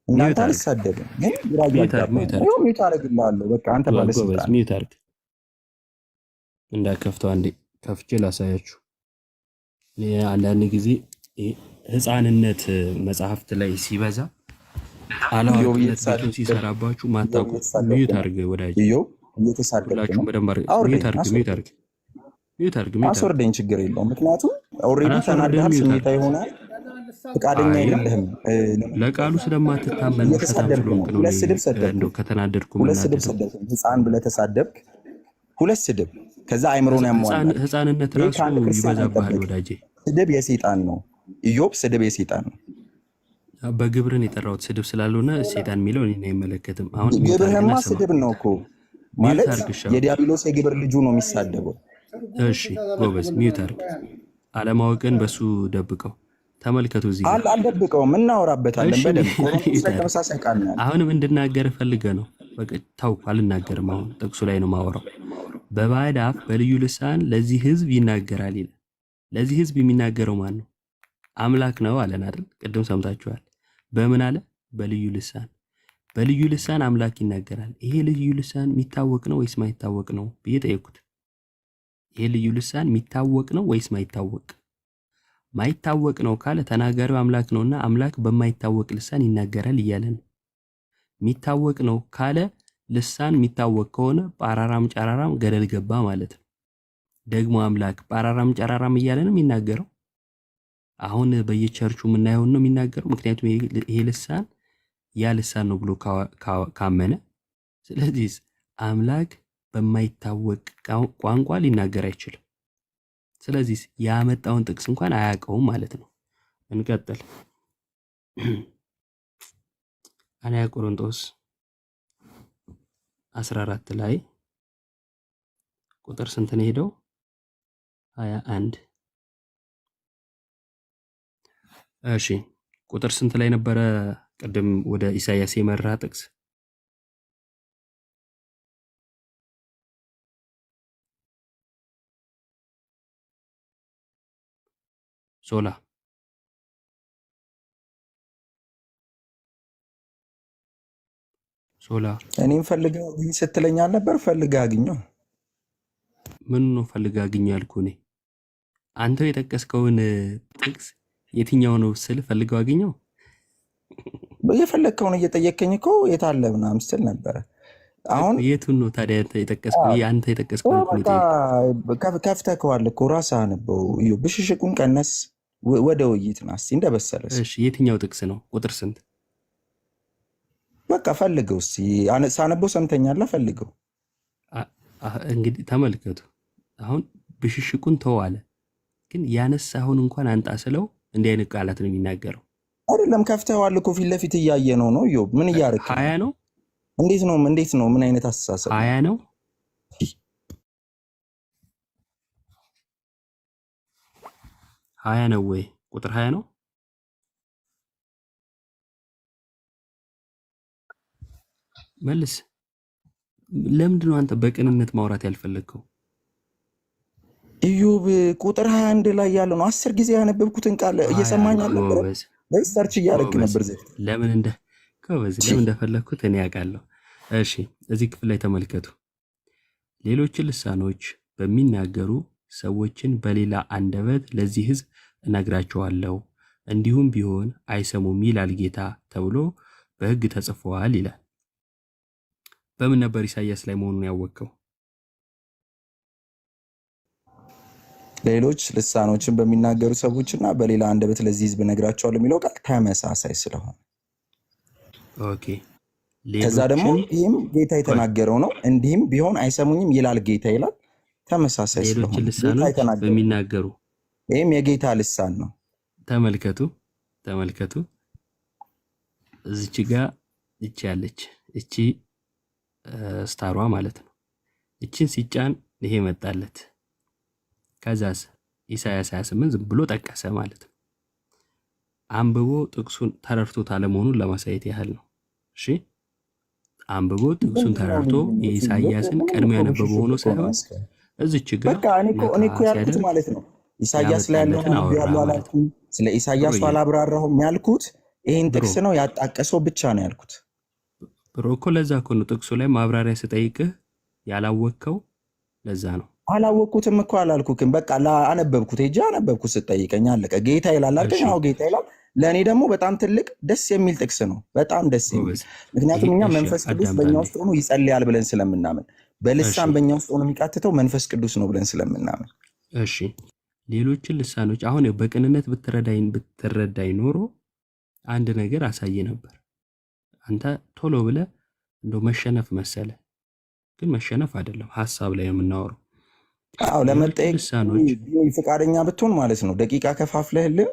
እናንተ አልሳደብም ግን ግራ እያጋባኝ ነው። ሚውት አደርግልሃለሁ። በቃ አንተ ባለስልጣን
ሚውት አድርግ። እንዳከፍተው አንዴ ከፍቼ ላሳያችሁ። አንዳንድ ጊዜ ህፃንነት መጽሐፍት ላይ ሲበዛ አላዋቂነት ቤቱን ሲሰራባችሁ ማታውቁ ሚዩት አድርግ ወዳጅ። ሁላችሁም በደንብ ሚዩት አድርግ።
አስወርደኝ፣ ችግር የለውም። ምክንያቱም ኦልሬዲ ተናድሃል፣ ስሜታ ይሆናል፣ ፈቃደኛ አይደለህም።
ለቃሉ ስለማትታመን
ሁለት ስድብ ሰደብክ፣
ከተናደድኩ
ህፃን ብለህ ተሳደብክ፣ ሁለት ስድብ። ከዛ አይምሮን ያሟል።
ህፃንነት ራሱ ይበዛብሃል ወዳጄ።
ስድብ የሴጣን ነው ኢዮብ፣ ስድብ የሴጣን ነው።
በግብርን የጠራሁት ስድብ ስላልሆነ ሴጣን የሚለው እኔን አይመለከትም። አሁን
ግብርህማ ስድብ ነው እኮ ማለት የዲያብሎስ የግብር ልጁ ነው የሚሳደበው።
እሺ ጎበዝ፣ ሚዩት አድርግ። አለማወቅን በሱ ደብቀው። ተመልከቱ፣ እዚህ
አልደብቀውም፣ እናወራበታለን በደንብ። ተመሳሳይ ቃል ነው።
አሁንም እንድናገር ፈልገ ነው። በቃ ተው፣ አልናገርም። አሁን ጥቅሱ ላይ ነው ማወራው። በባዕድ አፍ በልዩ ልሳን ለዚህ ህዝብ ይናገራል ይላል። ለዚህ ህዝብ የሚናገረው ማን ነው? አምላክ ነው አለን አይደል? ቅድም ሰምታችኋል። በምን አለ? በልዩ ልሳን። በልዩ ልሳን አምላክ ይናገራል። ይሄ ልዩ ልሳን የሚታወቅ ነው ወይስ ማይታወቅ ነው ብዬ ጠየቅኩት። ይሄ ልዩ ልሳን የሚታወቅ ነው ወይስ ማይታወቅ? ማይታወቅ ነው ካለ ተናጋሪው አምላክ ነውና አምላክ በማይታወቅ ልሳን ይናገራል እያለ ነው። የሚታወቅ ነው ካለ ልሳን የሚታወቅ ከሆነ ጳራራም ጨራራም ገደል ገባ ማለት ነው። ደግሞ አምላክ ጳራራም ጨራራም እያለ ነው የሚናገረው። አሁን በየቸርቹ የምናየውን ነው የሚናገረው። ምክንያቱም ይሄ ልሳን ያ ልሳን ነው ብሎ ካመነ፣ ስለዚህ አምላክ በማይታወቅ ቋንቋ ሊናገር አይችልም። ስለዚህ ያመጣውን ጥቅስ እንኳን አያውቀውም ማለት ነው። እንቀጥል። አንያ ቆሮንቶስ 14 ላይ ቁጥር ስንት ነው ሄደው? 21። እሺ ቁጥር ስንት ላይ ነበረ? ቅድም ወደ ኢሳይያስ የመራ ጥቅስ ሶላ
እኔም ፈልገህ ስትለኝ አልነበር? ፈልገህ አግኘው።
ምን ነው ፈልገህ አግኘው ያልኩህ? እኔ አንተው የጠቀስከውን ጥቅስ የትኛው ነው ስል ፈልገው አግኘው?
የፈለግከውን እየጠየከኝ እኮ የት አለ ምናምን ስትል ነበረ። አሁን
የቱን ነው ታዲያ የጠቀስከው? አንተ የጠቀስከው
ከፍተከዋል እኮ ራስህ አነበው። ብሽሽቁን ቀነስ፣ ወደ ውይይት ና እስኪ እንደበሰለ።
እሺ የትኛው ጥቅስ ነው? ቁጥር ስንት?
በቃ ፈልገው እስኪ። ሳነበው ሰምተኛለህ? ፈልገው
እንግዲህ ተመልከቱ። አሁን ብሽሽቁን ተዋለ፣ ግን ያነሳሁን እንኳን አንጣ ስለው እንዲህ አይነት ቃላት ነው የሚናገረው።
አይደለም ከፍተዋል እኮ ፊት ለፊት እያየ ነው። ኢዮብ ምን እያደረክ?
20 ነው።
እንዴት ነው? ምን አይነት አስተሳሰብ?
20 ነው። ሀያ ነው ወይ? ቁጥር 20 ነው። መልስ። ለምንድን ነው አንተ በቅንነት ማውራት ያልፈለግከው?
ኢዮብ ቁጥር 21 ላይ ያለው ነው። 10 ጊዜ ያነበብኩትን ቃል እየሰማኝ አልነበረ? ሰርች እያደረክ ነበር።
ለምን እንደፈለግኩት እኔ ያውቃለሁ። እሺ እዚህ ክፍል ላይ ተመልከቱ። ሌሎችን ልሳኖች በሚናገሩ ሰዎችን በሌላ አንደበት ለዚህ ሕዝብ እነግራቸዋለሁ፣ እንዲሁም ቢሆን አይሰሙም ይላል ጌታ ተብሎ በሕግ ተጽፏል ይላል። በምን ነበር ኢሳይያስ ላይ መሆኑን ያወቀው?
ሌሎች ልሳኖችን በሚናገሩ ሰዎችና በሌላ አንደበት ለዚህ ሕዝብ እነግራቸዋለሁ የሚለው ቃል ተመሳሳይ ስለሆነ፣
ኦኬ።
ከዛ ደግሞ ይህም ጌታ የተናገረው ነው፣ እንዲህም ቢሆን አይሰሙኝም ይላል ጌታ ይላል። ተመሳሳይ ስለሆነ
ሌሎች ልሳኖች በሚናገሩ
ይህም የጌታ ልሳን ነው።
ተመልከቱ። እዚች ጋር እቺ ያለች እቺ ስታሯ ማለት ነው። እቺን ሲጫን ይሄ መጣለት። ከዛስ ኢሳይያስ 28 ዝም ብሎ ጠቀሰ ማለት ነው። አንብቦ ጥቅሱን ተረድቶት አለመሆኑን ለማሳየት ያህል ነው። እሺ አንብቦ ጥቅሱን ተረድቶ የኢሳይያስን ቀድሞ ያነበበው ሆኖ ሳይሆን እዚች ጋር
በቃ እኔ እኮ ያልኩት ማለት ነው ኢሳይያስ ላይ ያለው አላልኩም። ስለ ኢሳይያስ አላብራራሁም ያልኩት ይሄን ጥቅስ ነው ያጣቀሰው ብቻ ነው ያልኩት።
ብሮ እኮ ለዛ እኮ ነው ጥቅሱ ላይ ማብራሪያ ስጠይቅህ ያላወቅከው። ለዛ ነው
አላወቅኩትም እኮ አላልኩክም። በቃ አነበብኩት ሄጄ አነበብኩት ስጠይቀኝ አለቀ። ጌታ ይላል አይደል? አዎ ጌታ ይላል። ለእኔ ደግሞ በጣም ትልቅ ደስ የሚል ጥቅስ ነው። በጣም ደስ የሚል ምክንያቱም እኛ መንፈስ ቅዱስ በእኛ ውስጥ ሆኖ ይጸልያል ብለን ስለምናምን፣ በልሳን በእኛ ውስጥ ሆኖ የሚቃትተው መንፈስ ቅዱስ ነው ብለን ስለምናምን።
እሺ ሌሎችን ልሳኖች አሁን በቅንነት ብትረዳኝ ኖሮ አንድ ነገር አሳይ ነበር። አንተ ቶሎ ብለህ እንደው መሸነፍ መሰለ፣ ግን መሸነፍ አይደለም፣ ሀሳብ ላይ የምናወራው።
አዎ ለመጠየቅ ፈቃደኛ ብትሆን ማለት ነው ደቂቃ ከፋፍለህልን።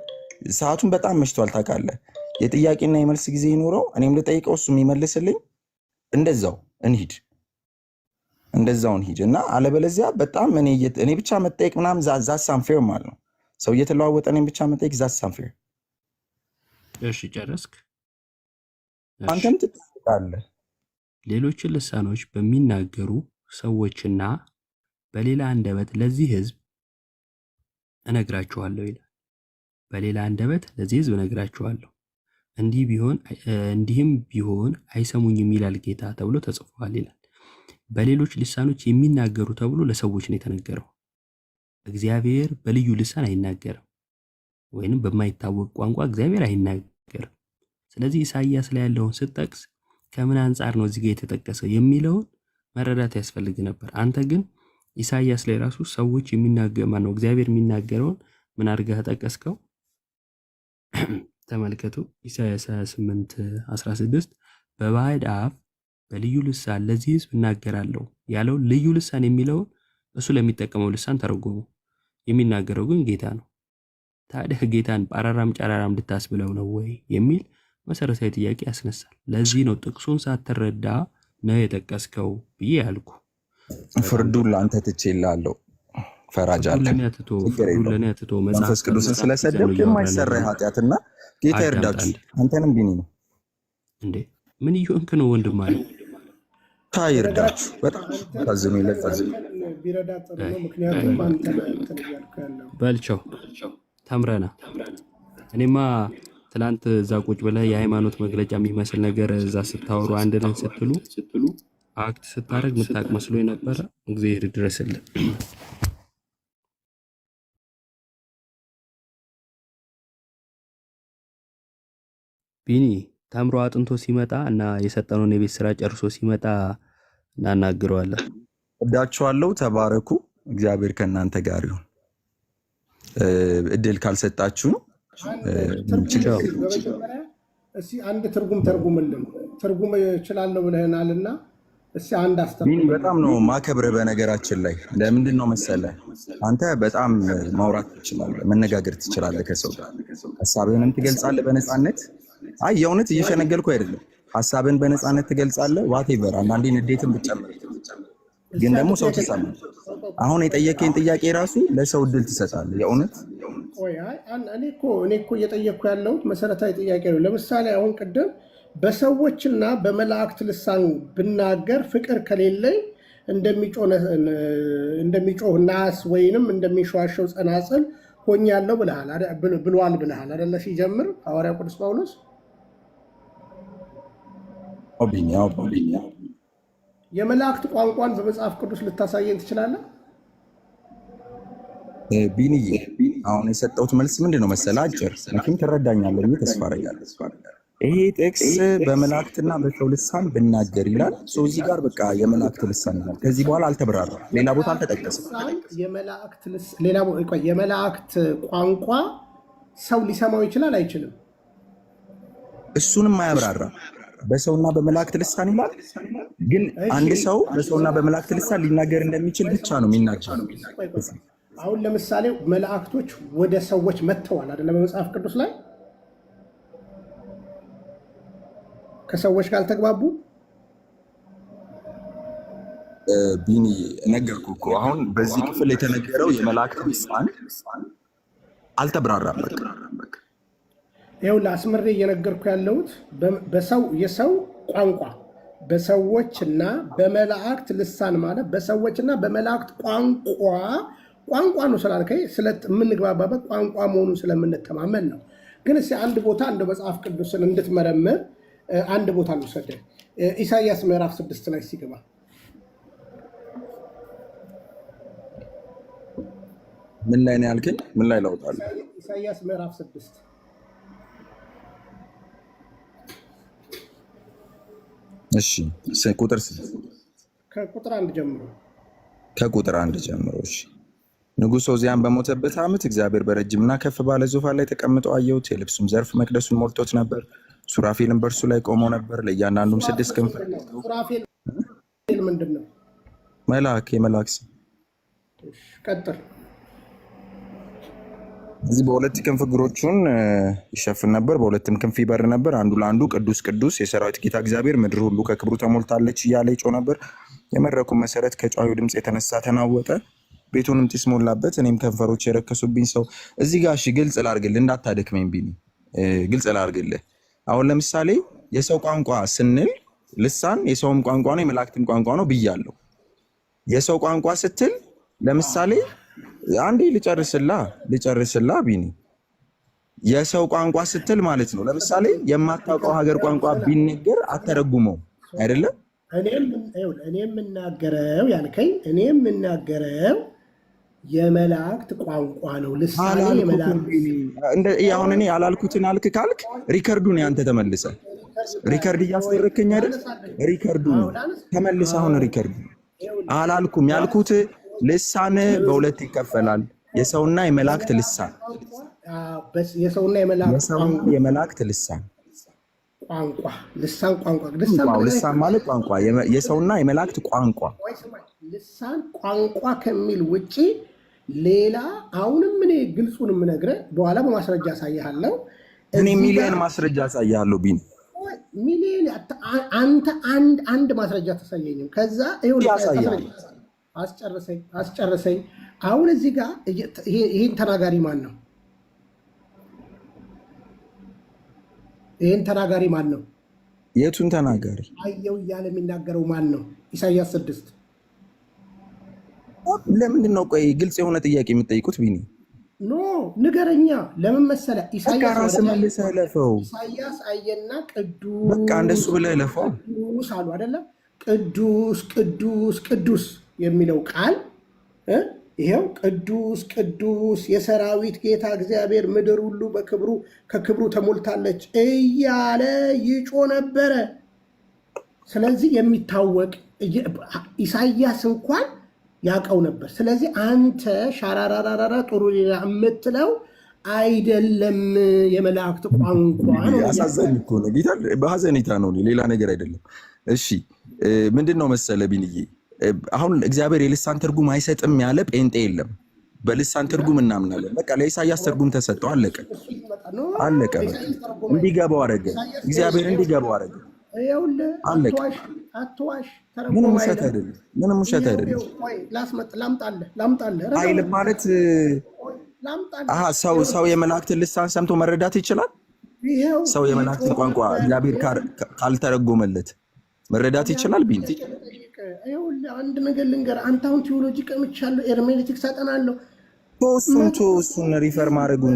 ሰዓቱን በጣም መሽቷል ታውቃለህ። የጥያቄና የመልስ ጊዜ ይኖረው፣ እኔም ልጠይቀው እሱ የሚመልስልኝ፣ እንደዛው እንሂድ እና አለበለዚያ በጣም እኔ ብቻ መጠየቅ ምናምን ዛት ሳንፌር ማለት ነው። ሰው እየተለዋወጠ እኔም ብቻ መጠየቅ ዛት ሳንፌር።
እሺ ጨረስክ?
አንተም ትጠይቃለህ።
ሌሎችን ልሳኖች በሚናገሩ ሰዎችና በሌላ አንደበት ለዚህ ህዝብ እነግራችኋለሁ ይላል። በሌላ አንደበት ለዚህ ህዝብ እነግራችኋለሁ፣ እንዲህም ቢሆን አይሰሙኝም ይላል ጌታ ተብሎ ተጽፏል ይላል። በሌሎች ልሳኖች የሚናገሩ ተብሎ ለሰዎች ነው የተነገረው። እግዚአብሔር በልዩ ልሳን አይናገርም፣ ወይንም በማይታወቅ ቋንቋ እግዚአብሔር አይናገርም። ስለዚህ ኢሳይያስ ላይ ያለውን ስትጠቅስ ከምን አንጻር ነው እዚህ ጋር የተጠቀሰው የሚለውን መረዳት ያስፈልግ ነበር። አንተ ግን ኢሳይያስ ላይ ራሱ ሰዎች የሚናገረው እግዚአብሔር የሚናገረውን ምን አድርገህ ጠቀስከው? ተመልከቱ ኢሳይያስ 28:16 በባዕድ አፍ በልዩ ልሳን ለዚህ ህዝብ እናገራለሁ ያለው ልዩ ልሳን የሚለውን እሱ ለሚጠቀመው ልሳን ተረጎሙ። የሚናገረው ግን ጌታ ነው። ታዲያ ጌታን ጳራራም ጨራራም ልታስብለው ነው ወይ የሚል መሰረታዊ ጥያቄ ያስነሳል። ለዚህ ነው ጥቅሱን ሳትረዳ ነው የጠቀስከው ብዬ ያልኩ።
ፍርዱን ለአንተ ትቼልሃለሁ። ፈራጅ አለ መንፈስ ቅዱስን ስለሰደብክ የማይሰራ ኃጢአትና ጌታ ይርዳችሁ። አንተንም ቢኒ ነው
እንዴ ምን ይሆንክ ነው ወንድም አለ
ታይርዳችሁ። በጣም ታዝኑ ይለፋዝኑ
ቢረዳ ጥሩ ነው። ምክንያቱም አንተ ያልከው
በልቸው ተምረና እኔማ ትላንት እዛ ቁጭ ብለህ የሃይማኖት መግለጫ የሚመስል ነገር እዛ ስታወሩ አንድ ነን ስትሉ አክት ስታደርግ ምታቅ መስሎ የነበረ እግዚአብሔር ይድረስልህ። ቢኒ ተምሮ አጥንቶ ሲመጣ እና የሰጠነውን የቤት ስራ ጨርሶ ሲመጣ እናናግረዋለን።
እዳችኋለሁ። ተባረኩ። እግዚአብሔር ከእናንተ ጋር ይሁን። እድል ካልሰጣችሁ
አንድ ትርጉም ተርጉምልን። ትርጉም እችላለሁ ብለህናልና እስኪ አንድ አስተምር።
በጣም ነው ማከብርህ። በነገራችን ላይ ለምንድን ነው መሰለህ አንተ በጣም ማውራት ትችላለህ፣ መነጋገር ትችላለህ ከሰው ጋር፣ ሀሳብህንም ትገልጻለህ በነፃነት። አይ የእውነት እየሸነገልኩ አይደለም። ሀሳብህን በነፃነት ትገልጻለህ። ዋቴቨር አንዳንዴ ንዴትን ብትጨምር ግን ደግሞ ሰው ትሰማለህ። አሁን የጠየቀኝ ጥያቄ ራሱ ለሰው እድል ትሰጣለህ። የእውነት
እኔ እኮ እየጠየቅኩ ያለሁት መሰረታዊ ጥያቄ ነው። ለምሳሌ አሁን ቅድም በሰዎችና በመላእክት ልሳን ብናገር ፍቅር ከሌለኝ እንደሚጮህ ናስ ወይንም እንደሚሸዋሸው ጸናጽል ሆኛለሁ ብሏል ብለሃል አይደለ? ሲጀምር ሐዋርያው ቅዱስ ጳውሎስ የመላእክት ቋንቋን በመጽሐፍ ቅዱስ ልታሳየን ትችላለህ?
ቢንዬ አሁን የሰጠሁት መልስ ምንድን ነው መሰለህ? አጭር መቼም ትረዳኛለህ ብዬ ተስፋ አደርጋለሁ። ይሄ ጥቅስ በመላእክትና በሰው ልሳን ብናገር ይላል። እዚህ ጋር በቃ የመላእክት ልሳን ይላል። ከዚህ በኋላ አልተብራራም፣ ሌላ ቦታ አልተጠቀሰም።
የመላእክት ቋንቋ ሰው ሊሰማው ይችላል አይችልም?
እሱንም አያብራራም። በሰውና በመላእክት ልሳን ይላል። ግን አንድ ሰው በሰውና በመላእክት ልሳን ሊናገር እንደሚችል ብቻ ነው የሚናገረው።
አሁን ለምሳሌ መላእክቶች ወደ ሰዎች መጥተዋል አይደለም? በመጽሐፍ ቅዱስ ላይ ከሰዎች ጋር አልተግባቡ።
ቢኒ ነገርኩህ እኮ አሁን በዚህ ክፍል የተነገረው የመላእክት ልሳን አልተብራራም። በቃ
ይኸውልህ አስመሬ እየነገርኩ ያለሁት የሰው ቋንቋ በሰዎችና በመላእክት ልሳን ማለት በሰዎችና በመላእክት ቋንቋ ነው ስላልከኝ የምንግባባበት ቋንቋ መሆኑን ስለምንተማመን ነው። ግን እስኪ አንድ ቦታ እንደ መጽሐፍ ቅዱስን እንድትመረምር አንድ ቦታ ልውሰድህ። ኢሳይያስ ምዕራፍ 6 ላይ ሲገባ
ምን ላይ ነው ያልከኝ? ምን ላይ ላውጣለህ?
ኢሳይያስ ምዕራፍ 6
እሺ ቁጥር ስንት?
ከቁጥር 1 ጀምሮ።
ከቁጥር 1 ጀምሮ። እሺ ንጉሥ ዖዝያን በሞተበት ዓመት እግዚአብሔር በረጅምና ከፍ ባለ ዙፋን ላይ ተቀምጦ አየሁት። የልብሱም ዘርፍ መቅደሱን ሞልቶት ነበር። ሱራፌልም በእርሱ ላይ ቆመው ነበር። ለእያንዳንዱም 6 ክንፍ።
ሱራፌል ምንድን ነው?
መልአክ፣ የመልአክ ስም።
ቀጥል።
እዚህ በሁለት ክንፍ እግሮቹን ይሸፍን ነበር፣ በሁለትም ክንፍ ይበር ነበር። አንዱ ለአንዱ ቅዱስ ቅዱስ የሰራዊት ጌታ እግዚአብሔር፣ ምድር ሁሉ ከክብሩ ተሞልታለች እያለ ይጮህ ነበር። የመድረኩ መሰረት ከጫዩ ድምፅ የተነሳ ተናወጠ፣ ቤቱንም ጢስ ሞላበት። እኔም ከንፈሮች የረከሱብኝ ሰው። እዚህ ጋር እሺ ግልጽ ላድርግልህ፣ እንዳታደክመኝ ቢኒ፣ ግልጽ ላድርግልህ። አሁን ለምሳሌ የሰው ቋንቋ ስንል ልሳን የሰውም ቋንቋ ነው የመላእክትም ቋንቋ ነው ብያለሁ። የሰው ቋንቋ ስትል ለምሳሌ አንዴ ልጨርስላ ቢኒ፣ የሰው ቋንቋ ስትል ማለት ነው ለምሳሌ የማታውቀው ሀገር ቋንቋ ቢነገር አተረጉመው አይደለም።
እኔ የምናገረው ያልከኝ እኔ የምናገረው የመላእክት ቋንቋ ነው። ልሳኔ
አሁን እኔ ያላልኩትን አልክ ካልክ ሪከርዱን ያንተ ተመልሰ ሪከርድ እያስደረከኝ አይደል? ሪከርዱ ተመልሰ አሁን ሪከርዱ አላልኩም ያልኩት ልሳን በሁለት ይከፈላል። የሰውና የመላእክት ልሳን፣
የሰውና
የመላእክት ልሳን
ቋንቋ። ልሳን ቋንቋ፣
ልሳን ማለት ቋንቋ፣ የሰውና የመላእክት ቋንቋ።
ልሳን ቋንቋ ከሚል ውጪ ሌላ አሁንም እኔ ግልጹን የምነግርህ በኋላ በማስረጃ ያሳይሃለሁ።
እኔ ሚሊዮን ማስረጃ ያሳይሃለሁ ቢን፣
ሚሊዮን አንተ አንድ ማስረጃ ተሳየኝም። ከዛ አስጨርሰኝ። አሁን እዚህ ጋር ይሄን ተናጋሪ ማን ነው? ይሄን ተናጋሪ ማን ነው?
የቱን ተናጋሪ?
አየው እያለ የሚናገረው ማን ነው? ኢሳይያስ 6።
ለምንድን ነው ቆይ ግልጽ የሆነ ጥያቄ የምትጠይቁት ቢኒ?
ኖ ንገረኛ። ለምን መሰለህ?
ኢሳይያስ መልሰህ ለፈው።
ኢሳይያስ አየና ቅዱስ፣
በቃ እንደሱ ብለህ ለፈው።
ቅዱስ አሉ አይደለም? ቅዱስ ቅዱስ ቅዱስ የሚለው ቃል ይሄው ቅዱስ ቅዱስ የሰራዊት ጌታ እግዚአብሔር፣ ምድር ሁሉ ከክብሩ ተሞልታለች እያለ ይጮ ነበረ። ስለዚህ የሚታወቅ ኢሳይያስ እንኳን ያውቀው ነበር። ስለዚህ አንተ ሻራራራራ ጥሩ ሌላ የምትለው አይደለም፣ የመላእክት ቋንቋ ነው።
አሳዘኝ እኮ ነው ጌታ፣ በሀዘኔታ ነው፣ ሌላ ነገር አይደለም። እሺ ምንድን ነው መሰለ ቢንዬ፣ አሁን እግዚአብሔር የልሳን ትርጉም አይሰጥም ያለ ጴንጤ የለም። በልሳን ትርጉም እናምናለን። በቃ ለኢሳይያስ ትርጉም ተሰጠው፣ አለቀ። እንዲገባው አረገ፣ እግዚአብሔር እንዲገባው አረገ። አለቀ። ምንም ውሸት አይደለም። አይልም ማለት ሰው የመላእክትን ልሳን ሰምቶ መረዳት ይችላል። ሰው የመላእክትን ቋንቋ እግዚአብሔር ካልተረጎመለት መረዳት ይችላል። ቢን
አንድ ነገር ልንገርህ፣ አንተ አሁን ቴዎሎጂ ቀምቻለሁ፣ ኤርሜኔቲክስ አጠናለሁ።
እሱን ሪፈር ማድረጉን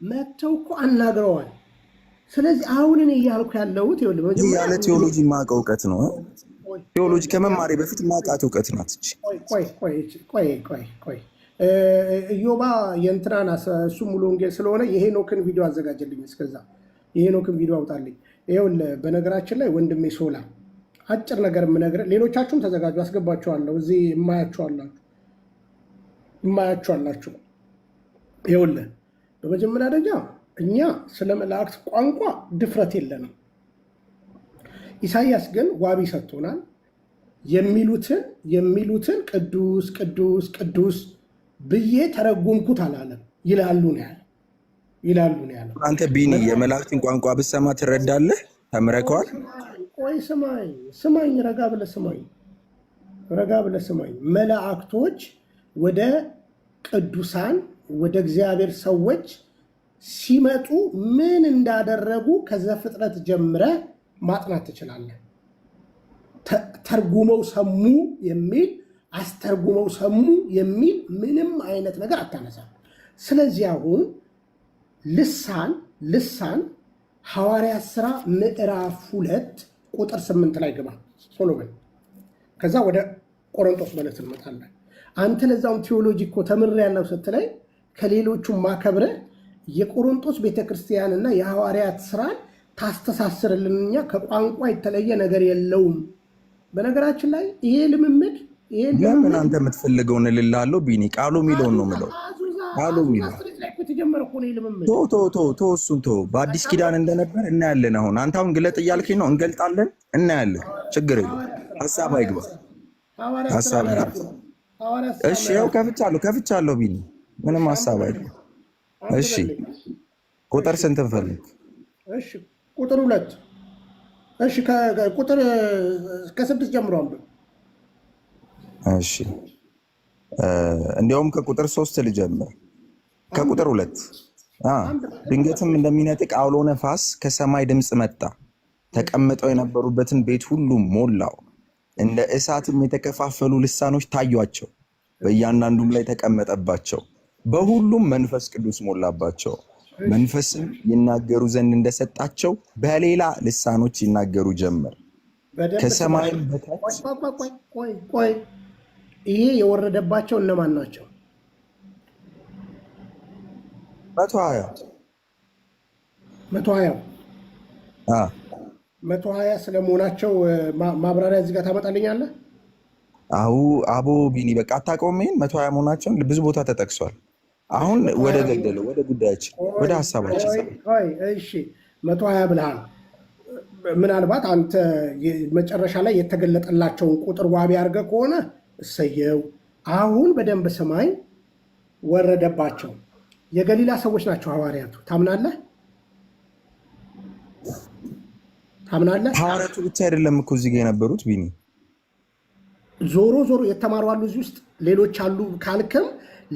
መተው እኮ አናግረዋል። ስለዚህ አሁን እኔ እያልኩ ያለሁት
ያለ ቴዎሎጂ ማውቀው እውቀት ነው። ቴዎሎጂ ከመማሪ በፊት ማውቃት እውቀት ናት። ቆይ ኢዮባ የእንትናን እሱ ሙሉ ወንጌል ስለሆነ የሄኖክን ቪዲዮ አዘጋጀልኝ። እስከዛ የሄኖክን ቪዲዮ አውጣልኝ። ይኸውልህ በነገራችን ላይ ወንድሜ ሶላ አጭር ነገር የምነግርህ፣ ሌሎቻችሁም ተዘጋጁ፣ አስገባችኋለሁ። እዚህ የማያችኋላችሁ። ይኸውልህ በመጀመሪያ ደረጃ እኛ ስለ መላእክት ቋንቋ ድፍረት የለንም። ኢሳይያስ ግን ዋቢ ሰጥቶናል። የሚሉትን ቅዱስ ቅዱስ ቅዱስ ብዬ ተረጎምኩት አላለም። ይላሉ ነው ያለው። አንተ ቢኒ የመላእክትን ቋንቋ ብትሰማ ትረዳለህ? ተምረከዋል?
ቆይ ስማኝ፣ ረጋ ብለህ ስማኝ። መላእክቶች ወደ ቅዱሳን ወደ እግዚአብሔር ሰዎች ሲመጡ ምን እንዳደረጉ ከዘፍጥረት ጀምረህ ማጥናት ትችላለህ። ተርጉመው ሰሙ የሚል አስተርጉመው ሰሙ የሚል ምንም አይነት ነገር አታነሳም። ስለዚህ አሁን ልሳን ሐዋርያት ሥራ ምዕራፍ 2 ቁጥር 8 ላይ ግባ ሶሎሞን። ከዛ ወደ ቆሮንቶስ መልእክት እንመጣለን። አንተ ለዛውም ቴዎሎጂ እኮ ተምሬያለሁ ስትለኝ ከሌሎቹ ማከብረህ የቆሮንቶስ ቤተክርስቲያንና የሐዋርያት ሥራን ታስተሳስርልንኛ ከቋንቋ የተለየ ነገር የለውም። በነገራችን ላይ ይሄ ልምምድ
ለምን አንተ የምትፈልገውን እልልሃለሁ ቢኒ ቃሉ የሚለውን ነው የምለው። ቃሉ የሚለው እሱን ተው። በአዲስ ኪዳን እንደነበር እናያለን። አንተ አሁን ግለጥ እያልከኝ ነው፣ እንገልጣለን፣ እናያለን። ችግር የለም። ሀሳብ አይግባ። እሺ ያው ከፍቻለሁ ቢኒ፣ ምንም ሀሳብ አይግባ። እሺ ቁጥር ስንት እንፈልግ?
እሺ ቁጥር 2። እሺ ከቁጥር ከ6 ጀምሮ አንብብ።
እሺ እንዲያውም ከቁጥር 3 ልጀምር። ከቁጥር 2 ድንገትም እንደሚነጥቅ አውሎ ነፋስ ከሰማይ ድምፅ መጣ፣ ተቀምጠው የነበሩበትን ቤት ሁሉ ሞላው። እንደ እሳትም የተከፋፈሉ ልሳኖች ታዩአቸው፣ በእያንዳንዱም ላይ ተቀመጠባቸው። በሁሉም መንፈስ ቅዱስ ሞላባቸው። መንፈስም ይናገሩ ዘንድ እንደሰጣቸው በሌላ ልሳኖች ይናገሩ ጀመር። ከሰማይም በታች
ቆይ ይሄ የወረደባቸው እነማን ናቸው? 120 ስለመሆናቸው ማብራሪያ እዚህ ጋር ታመጣልኛለህ?
አቦ ቢኒ በቃ አታውቀውም። ይሄን 120 መሆናቸውን ብዙ ቦታ ተጠቅሷል። አሁን ወደ ገደለው ወደ ጉዳያችን ወደ ሀሳባችን።
እሺ 120 ብለሃል። ምናልባት አንተ መጨረሻ ላይ የተገለጠላቸውን ቁጥር ዋቢ አድርገህ ከሆነ እሰየው። አሁን በደንብ ስማኝ። ወረደባቸው የገሊላ ሰዎች ናቸው ሐዋርያቱ። ታምናለህ?
ሐዋርያቱ ብቻ አይደለም እኮ እዚህ ጋር የነበሩት ቢኒ።
ዞሮ የተማሩ አሉ እዚህ ውስጥ፣ ሌሎች አሉ ካልክም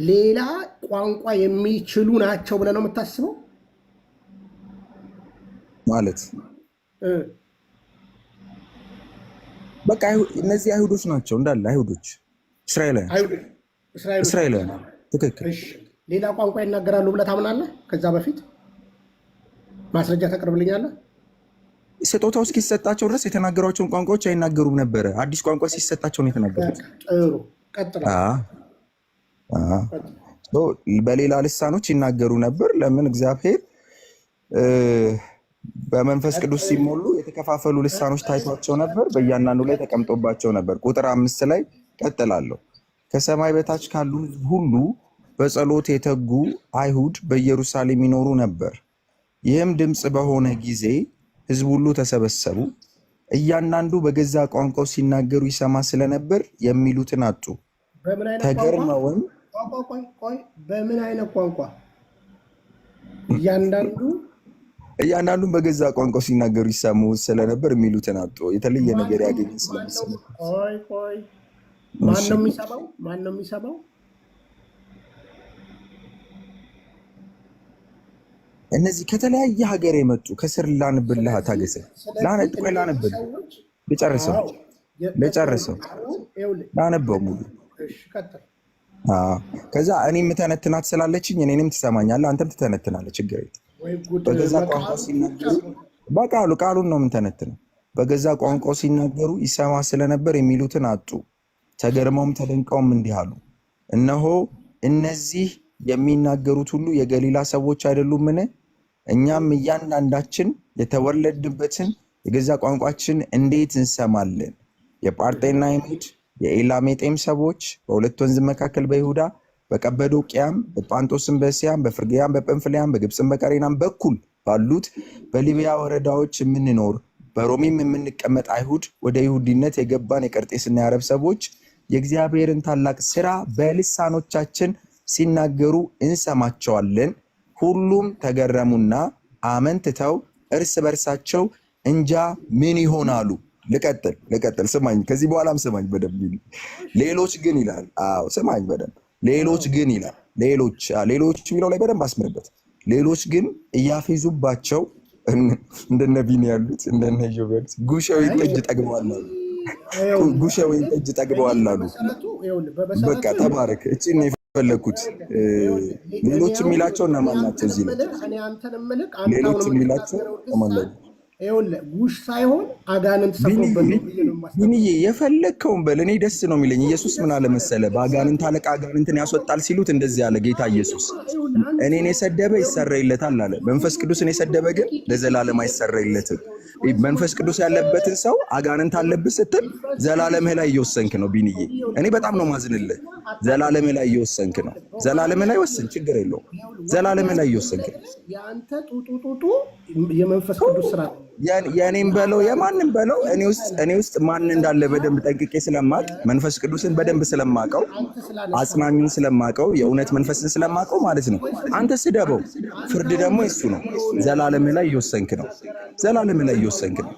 ሌላ ቋንቋ የሚችሉ ናቸው ብለህ ነው የምታስበው ማለት? በቃ እነዚህ አይሁዶች ናቸው እንዳለ አይሁዶች፣ እስራኤላውያን። ትክክል። ሌላ ቋንቋ ይናገራሉ ብለህ ታምናለህ? ከዛ በፊት ማስረጃ ታቀርብልኛለህ?
ስጦታው እስኪሰጣቸው ድረስ የተናገሯቸውን ቋንቋዎች አይናገሩም ነበረ። አዲስ ቋንቋ ሲሰጣቸው ነው የተናገሩት።
ጥሩ ቀጥል።
በሌላ ልሳኖች ይናገሩ ነበር። ለምን? እግዚአብሔር በመንፈስ ቅዱስ ሲሞሉ የተከፋፈሉ ልሳኖች ታይቷቸው ነበር፣ በእያንዳንዱ ላይ ተቀምጦባቸው ነበር። ቁጥር 5 ላይ ቀጥላለሁ። ከሰማይ በታች ካሉ ሁሉ በጸሎት የተጉ አይሁድ በኢየሩሳሌም ይኖሩ ነበር። ይህም ድምፅ በሆነ ጊዜ ሕዝብ ሁሉ ተሰበሰቡ። እያንዳንዱ በገዛ ቋንቋው ሲናገሩ ይሰማ ስለነበር የሚሉትን አጡ። ተገርመውም
በምን አይነት ቋንቋ?
እያንዳንዱን በገዛ ቋንቋው ሲናገሩ ይሰሙ ስለነበር የሚሉትን አጡ። የተለየ ነገር ያገኘ ስለመሰለ
ማን ነው የሚሰማው?
እነዚህ ከተለያየ ሀገር የመጡ ከስር ላንብልህ። ታገሰ ላንብልህ ልጨርሰው ላነበው ሙሉ። ከዛ እኔ የምተነትናት ስላለችኝ እኔንም ትሰማኛለህ፣ አንተም ትተነትናለህ። ችግር የለም። በገዛ ቋንቋ ሲናገሩ ቃሉን ነው የምንተነትነው። በገዛ ቋንቋው ሲናገሩ ይሰማ ስለነበር የሚሉትን አጡ። ተገርመውም ተደንቀውም እንዲህ አሉ፣ እነሆ እነዚህ የሚናገሩት ሁሉ የገሊላ ሰዎች አይደሉምን? እኛም እያንዳንዳችን የተወለድንበትን የገዛ ቋንቋችን እንዴት እንሰማለን? የጳርጤና የሜድ የኤላሜጤም ሰዎች በሁለት ወንዝ መካከል በይሁዳ በቀጰዶቅያም በጳንጦስም በእስያም በፍርግያም በጵንፍልያም በግብፅም በቀሬናም በኩል ባሉት በሊቢያ ወረዳዎች የምንኖር በሮሜም የምንቀመጥ አይሁድ ወደ ይሁዲነት የገባን የቀርጤስና የአረብ ሰዎች የእግዚአብሔርን ታላቅ ስራ በልሳኖቻችን ሲናገሩ እንሰማቸዋለን። ሁሉም ተገረሙና አመንትተው እርስ በርሳቸው እንጃ ምን ይሆናሉ። ልቀጥል፣ ስማኝ፣ ከዚህ በኋላም ስማኝ በደንብ። ሌሎች ግን ይላል። አዎ ስማኝ በደንብ። ሌሎች ግን ይላል። ሌሎች የሚለው ላይ በደንብ አስምርበት። ሌሎች ግን እያፌዙባቸው እንደነ ቢኒ ያሉት እንደነ ጆብ ያሉት ጉሻዊ ጠጅ ጠግበዋል አሉ። በቃ ተባረክ። እቺን ነው የፈለኩት። ሌሎች የሚላቸው እነማን ናቸው? እዚህ ላይ ሌሎች የሚላቸው
ይኸውልህ ጉሽ ሳይሆን አጋንንት ሰፍሮበት ነው ብዬ ነው የማስበው።
ቢንዬ የፈለግከውን በል፣ እኔ ደስ ነው የሚለኝ። ኢየሱስ ምን አለ መሰለ፣ በአጋንንት አለቃ አጋንንትን ያስወጣል ሲሉት እንደዚህ አለ ጌታ ኢየሱስ፣ እኔን የሰደበ ይሰረይለታል አለ። መንፈስ ቅዱስን የሰደበ ግን ለዘላለም አይሰረይለትም። መንፈስ ቅዱስ ያለበትን ሰው አጋንንት አለብህ ስትል ዘላለምህ ላይ እየወሰንክ ነው ቢንዬ። እኔ በጣም ነው ማዝንልህ። ዘላለምህ ላይ እየወሰንክ ነው። ዘላለምህ ላይ ወስን፣ ችግር የለውም። ዘላለምህ ላይ እየወሰንክ ነው።
የአንተ ጡጡጡጡ የመንፈስ ቅዱስ ስራ ነው።
የእኔም በለው የማንም በለው እኔ ውስጥ ማን እንዳለ በደንብ ጠንቅቄ ስለማቅ፣ መንፈስ ቅዱስን በደንብ ስለማቀው፣ አጽናኙን ስለማቀው፣ የእውነት መንፈስን ስለማቀው ማለት ነው። አንተ ስደበው፣ ፍርድ ደግሞ እሱ ነው። ዘላለምህ ላይ እየወሰንክ ነው። ዘላለምህ ላይ እየወሰንክ ነው።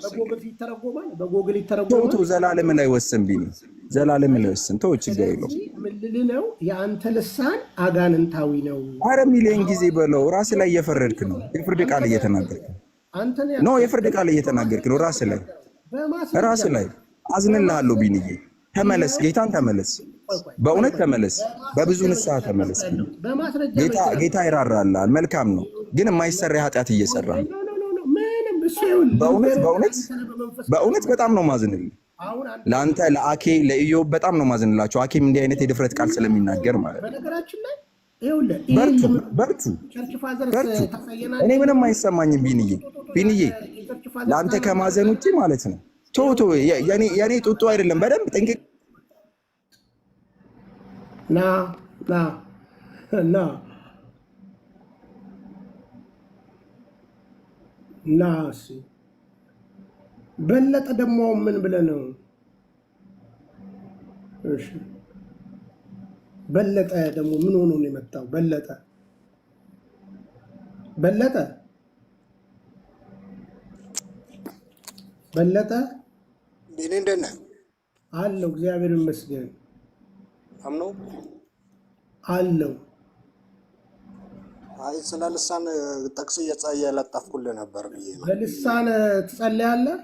በጎግል ይተረጎማል።
ተው፣ ዘላለምህ ላይ ወስን ቢኒ፣ ዘላለምህ ላይ ወስን። ተው፣ ችግር የለውም።
ምልል ነው የአንተ ልሳን አጋንንታዊ ነው።
አረ ሚሊዮን ጊዜ በለው። ራስ ላይ እየፈረድክ ነው። የፍርድ ቃል እየተናገርክ ነው። የፍርድ ቃል እየተናገርክ ነው። ራስ ላይ አዝንልሃለሁ ቢንዬ። ተመለስ፣ ጌታን ተመለስ፣ በእውነት ተመለስ፣ በብዙ ንስሐ ተመለስ። ጌታ ይራራልሃል፣ መልካም ነው። ግን የማይሰራ ኃጢአት እየሰራ በእውነት በጣም ነው ማዝንልህ። ለአንተ ለአኬ ለኢዮብ በጣም ነው ማዝንላቸው። አኬም እንዲህ አይነት የድፍረት ቃል ስለሚናገር ማለት ነው። በርቱ። እኔ ምንም አይሰማኝም ቢንዬ፣ ለአንተ ከማዘን ውጭ ማለት ነው። ቶቶ የኔ ጡጦ አይደለም። በደንብ ጠንቅቅ
ና በለጠ ደግሞ ምን ብለህ ነው? እሺ በለጠ ደግሞ ምን ሆኖ ነው የመጣው? በለጠ
ቢኒ እንደት ነህ?
አለው እግዚአብሔር ይመስገን
አምነው
አለው።
አይ ስለ ልሳን ጠቅስ እየለጠፍኩልህ ነበር ብዬ ነው።
በልሳን ትጸልያለህ?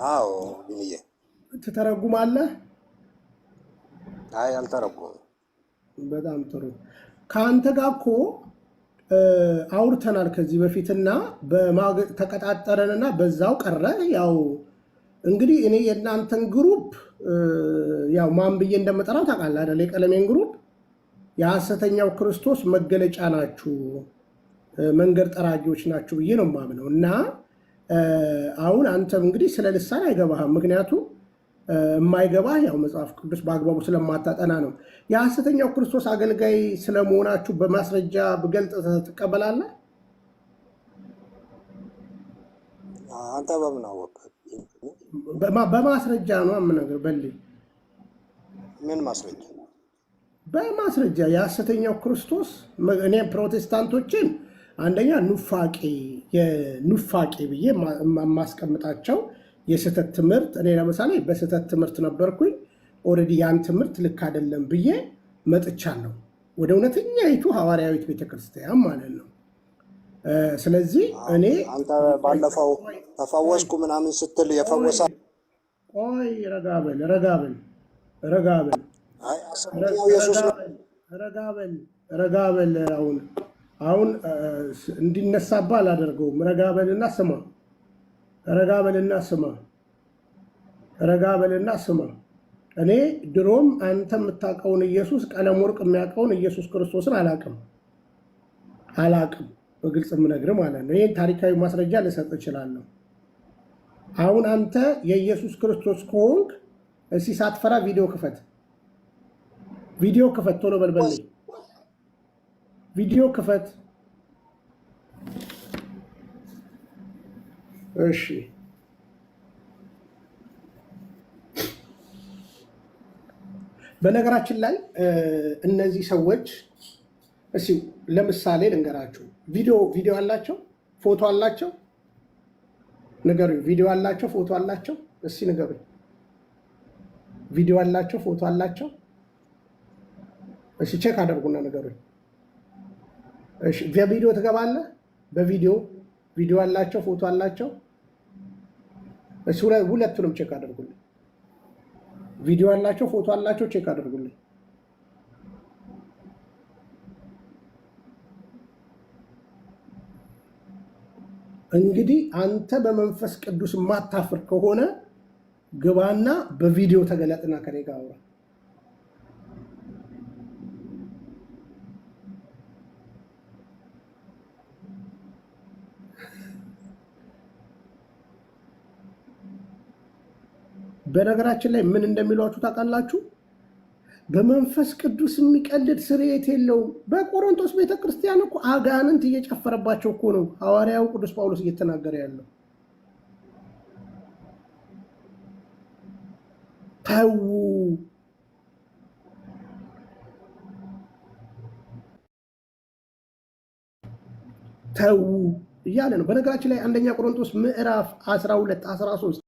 አዎ ቢኒዬ።
ትተረጉማለህ?
አይ አልተረጉም።
በጣም ጥሩ። ከአንተ ጋር እኮ አውርተናል ከዚህ በፊትና ተቀጣጠረንና በዛው ቀረ። ያው እንግዲህ እኔ የእናንተን ግሩፕ ያው ማን ብዬ እንደምጠራው ታውቃለህ አይደል? የቀለሜን ግሩፕ የሐሰተኛው ክርስቶስ መገለጫ ናችሁ፣ መንገድ ጠራጊዎች ናችሁ ብዬ ነው የማምነው። እና አሁን አንተም እንግዲህ ስለ ልሳን አይገባህም። ምክንያቱም የማይገባህ ያው መጽሐፍ ቅዱስ በአግባቡ ስለማታጠና ነው። የሐሰተኛው ክርስቶስ አገልጋይ ስለመሆናችሁ በማስረጃ ብገልጥ ትቀበላለህ?
አንተ በምን አወቅህ?
በማስረጃ ነው የምነግርህ። በልኝ።
ምን ማስረጃ?
በማስረጃ የሐሰተኛው ክርስቶስ እኔ ፕሮቴስታንቶችን አንደኛ ኑፋቄ ብዬ የማስቀምጣቸው የስህተት ትምህርት፣ እኔ ለምሳሌ በስህተት ትምህርት ነበርኩኝ። ኦልሬዲ ያን ትምህርት ልክ አይደለም ብዬ መጥቻለሁ ወደ እውነተኛይቱ ሐዋርያዊት ቤተክርስቲያን ማለት ነው። ስለዚህ እኔ
አንተ ባለፈው ተፈወስኩ ምናምን ስትል የፈወሳ
ቆይ ረጋበል አሁን እንዲነሳባ አላደርገውም። ረጋበልና ስማ። እኔ ድሮም አንተ የምታውቀውን ኢየሱስ ቀለም ወርቅ የሚያውቀውን ኢየሱስ ክርስቶስን አላቅም። በግልጽ የምነግርህ ማለት ነው። ይህን ታሪካዊ ማስረጃ ልሰጥ እችላለሁ። አሁን አንተ የኢየሱስ ክርስቶስ ከሆንክ እስኪ ሳትፈራ ቪዲዮ ክፈት፣ ቶሎ በልበልኝ። ቪዲዮ ክፈት። እሺ በነገራችን ላይ እነዚህ ሰዎች እስኪ ለምሳሌ ልንገራችሁ። ቪዲዮ አላቸው፣ ፎቶ አላቸው? ንገሩኝ። ቪዲዮ አላቸው፣ ፎቶ አላቸው? እስኪ ንገሩኝ። ቪዲዮ አላቸው፣ ፎቶ አላቸው? እሺ ቼክ አደርጉና ንገሩኝ። እሺ በቪዲዮ ትገባለህ? ቪዲዮ አላቸው፣ ፎቶ አላቸው? እሺ ሁለቱንም ቼክ አደርጉልኝ። ቪዲዮ አላቸው፣ ፎቶ አላቸው? ቼክ አደርጉልኝ። እንግዲህ አንተ በመንፈስ ቅዱስ ማታፍር ከሆነ ግባና በቪዲዮ ተገለጥና ከኔ ጋር አውራ። በነገራችን ላይ ምን እንደሚሏችሁ ታውቃላችሁ? በመንፈስ ቅዱስ የሚቀልድ ስርየት የለውም። በቆሮንቶስ ቤተክርስቲያን እኮ አጋንንት እየጨፈረባቸው እኮ ነው ሐዋርያው ቅዱስ ጳውሎስ እየተናገረ ያለው። ተው ተው እያለ ነው። በነገራችን ላይ አንደኛ ቆሮንቶስ ምዕራፍ 12 13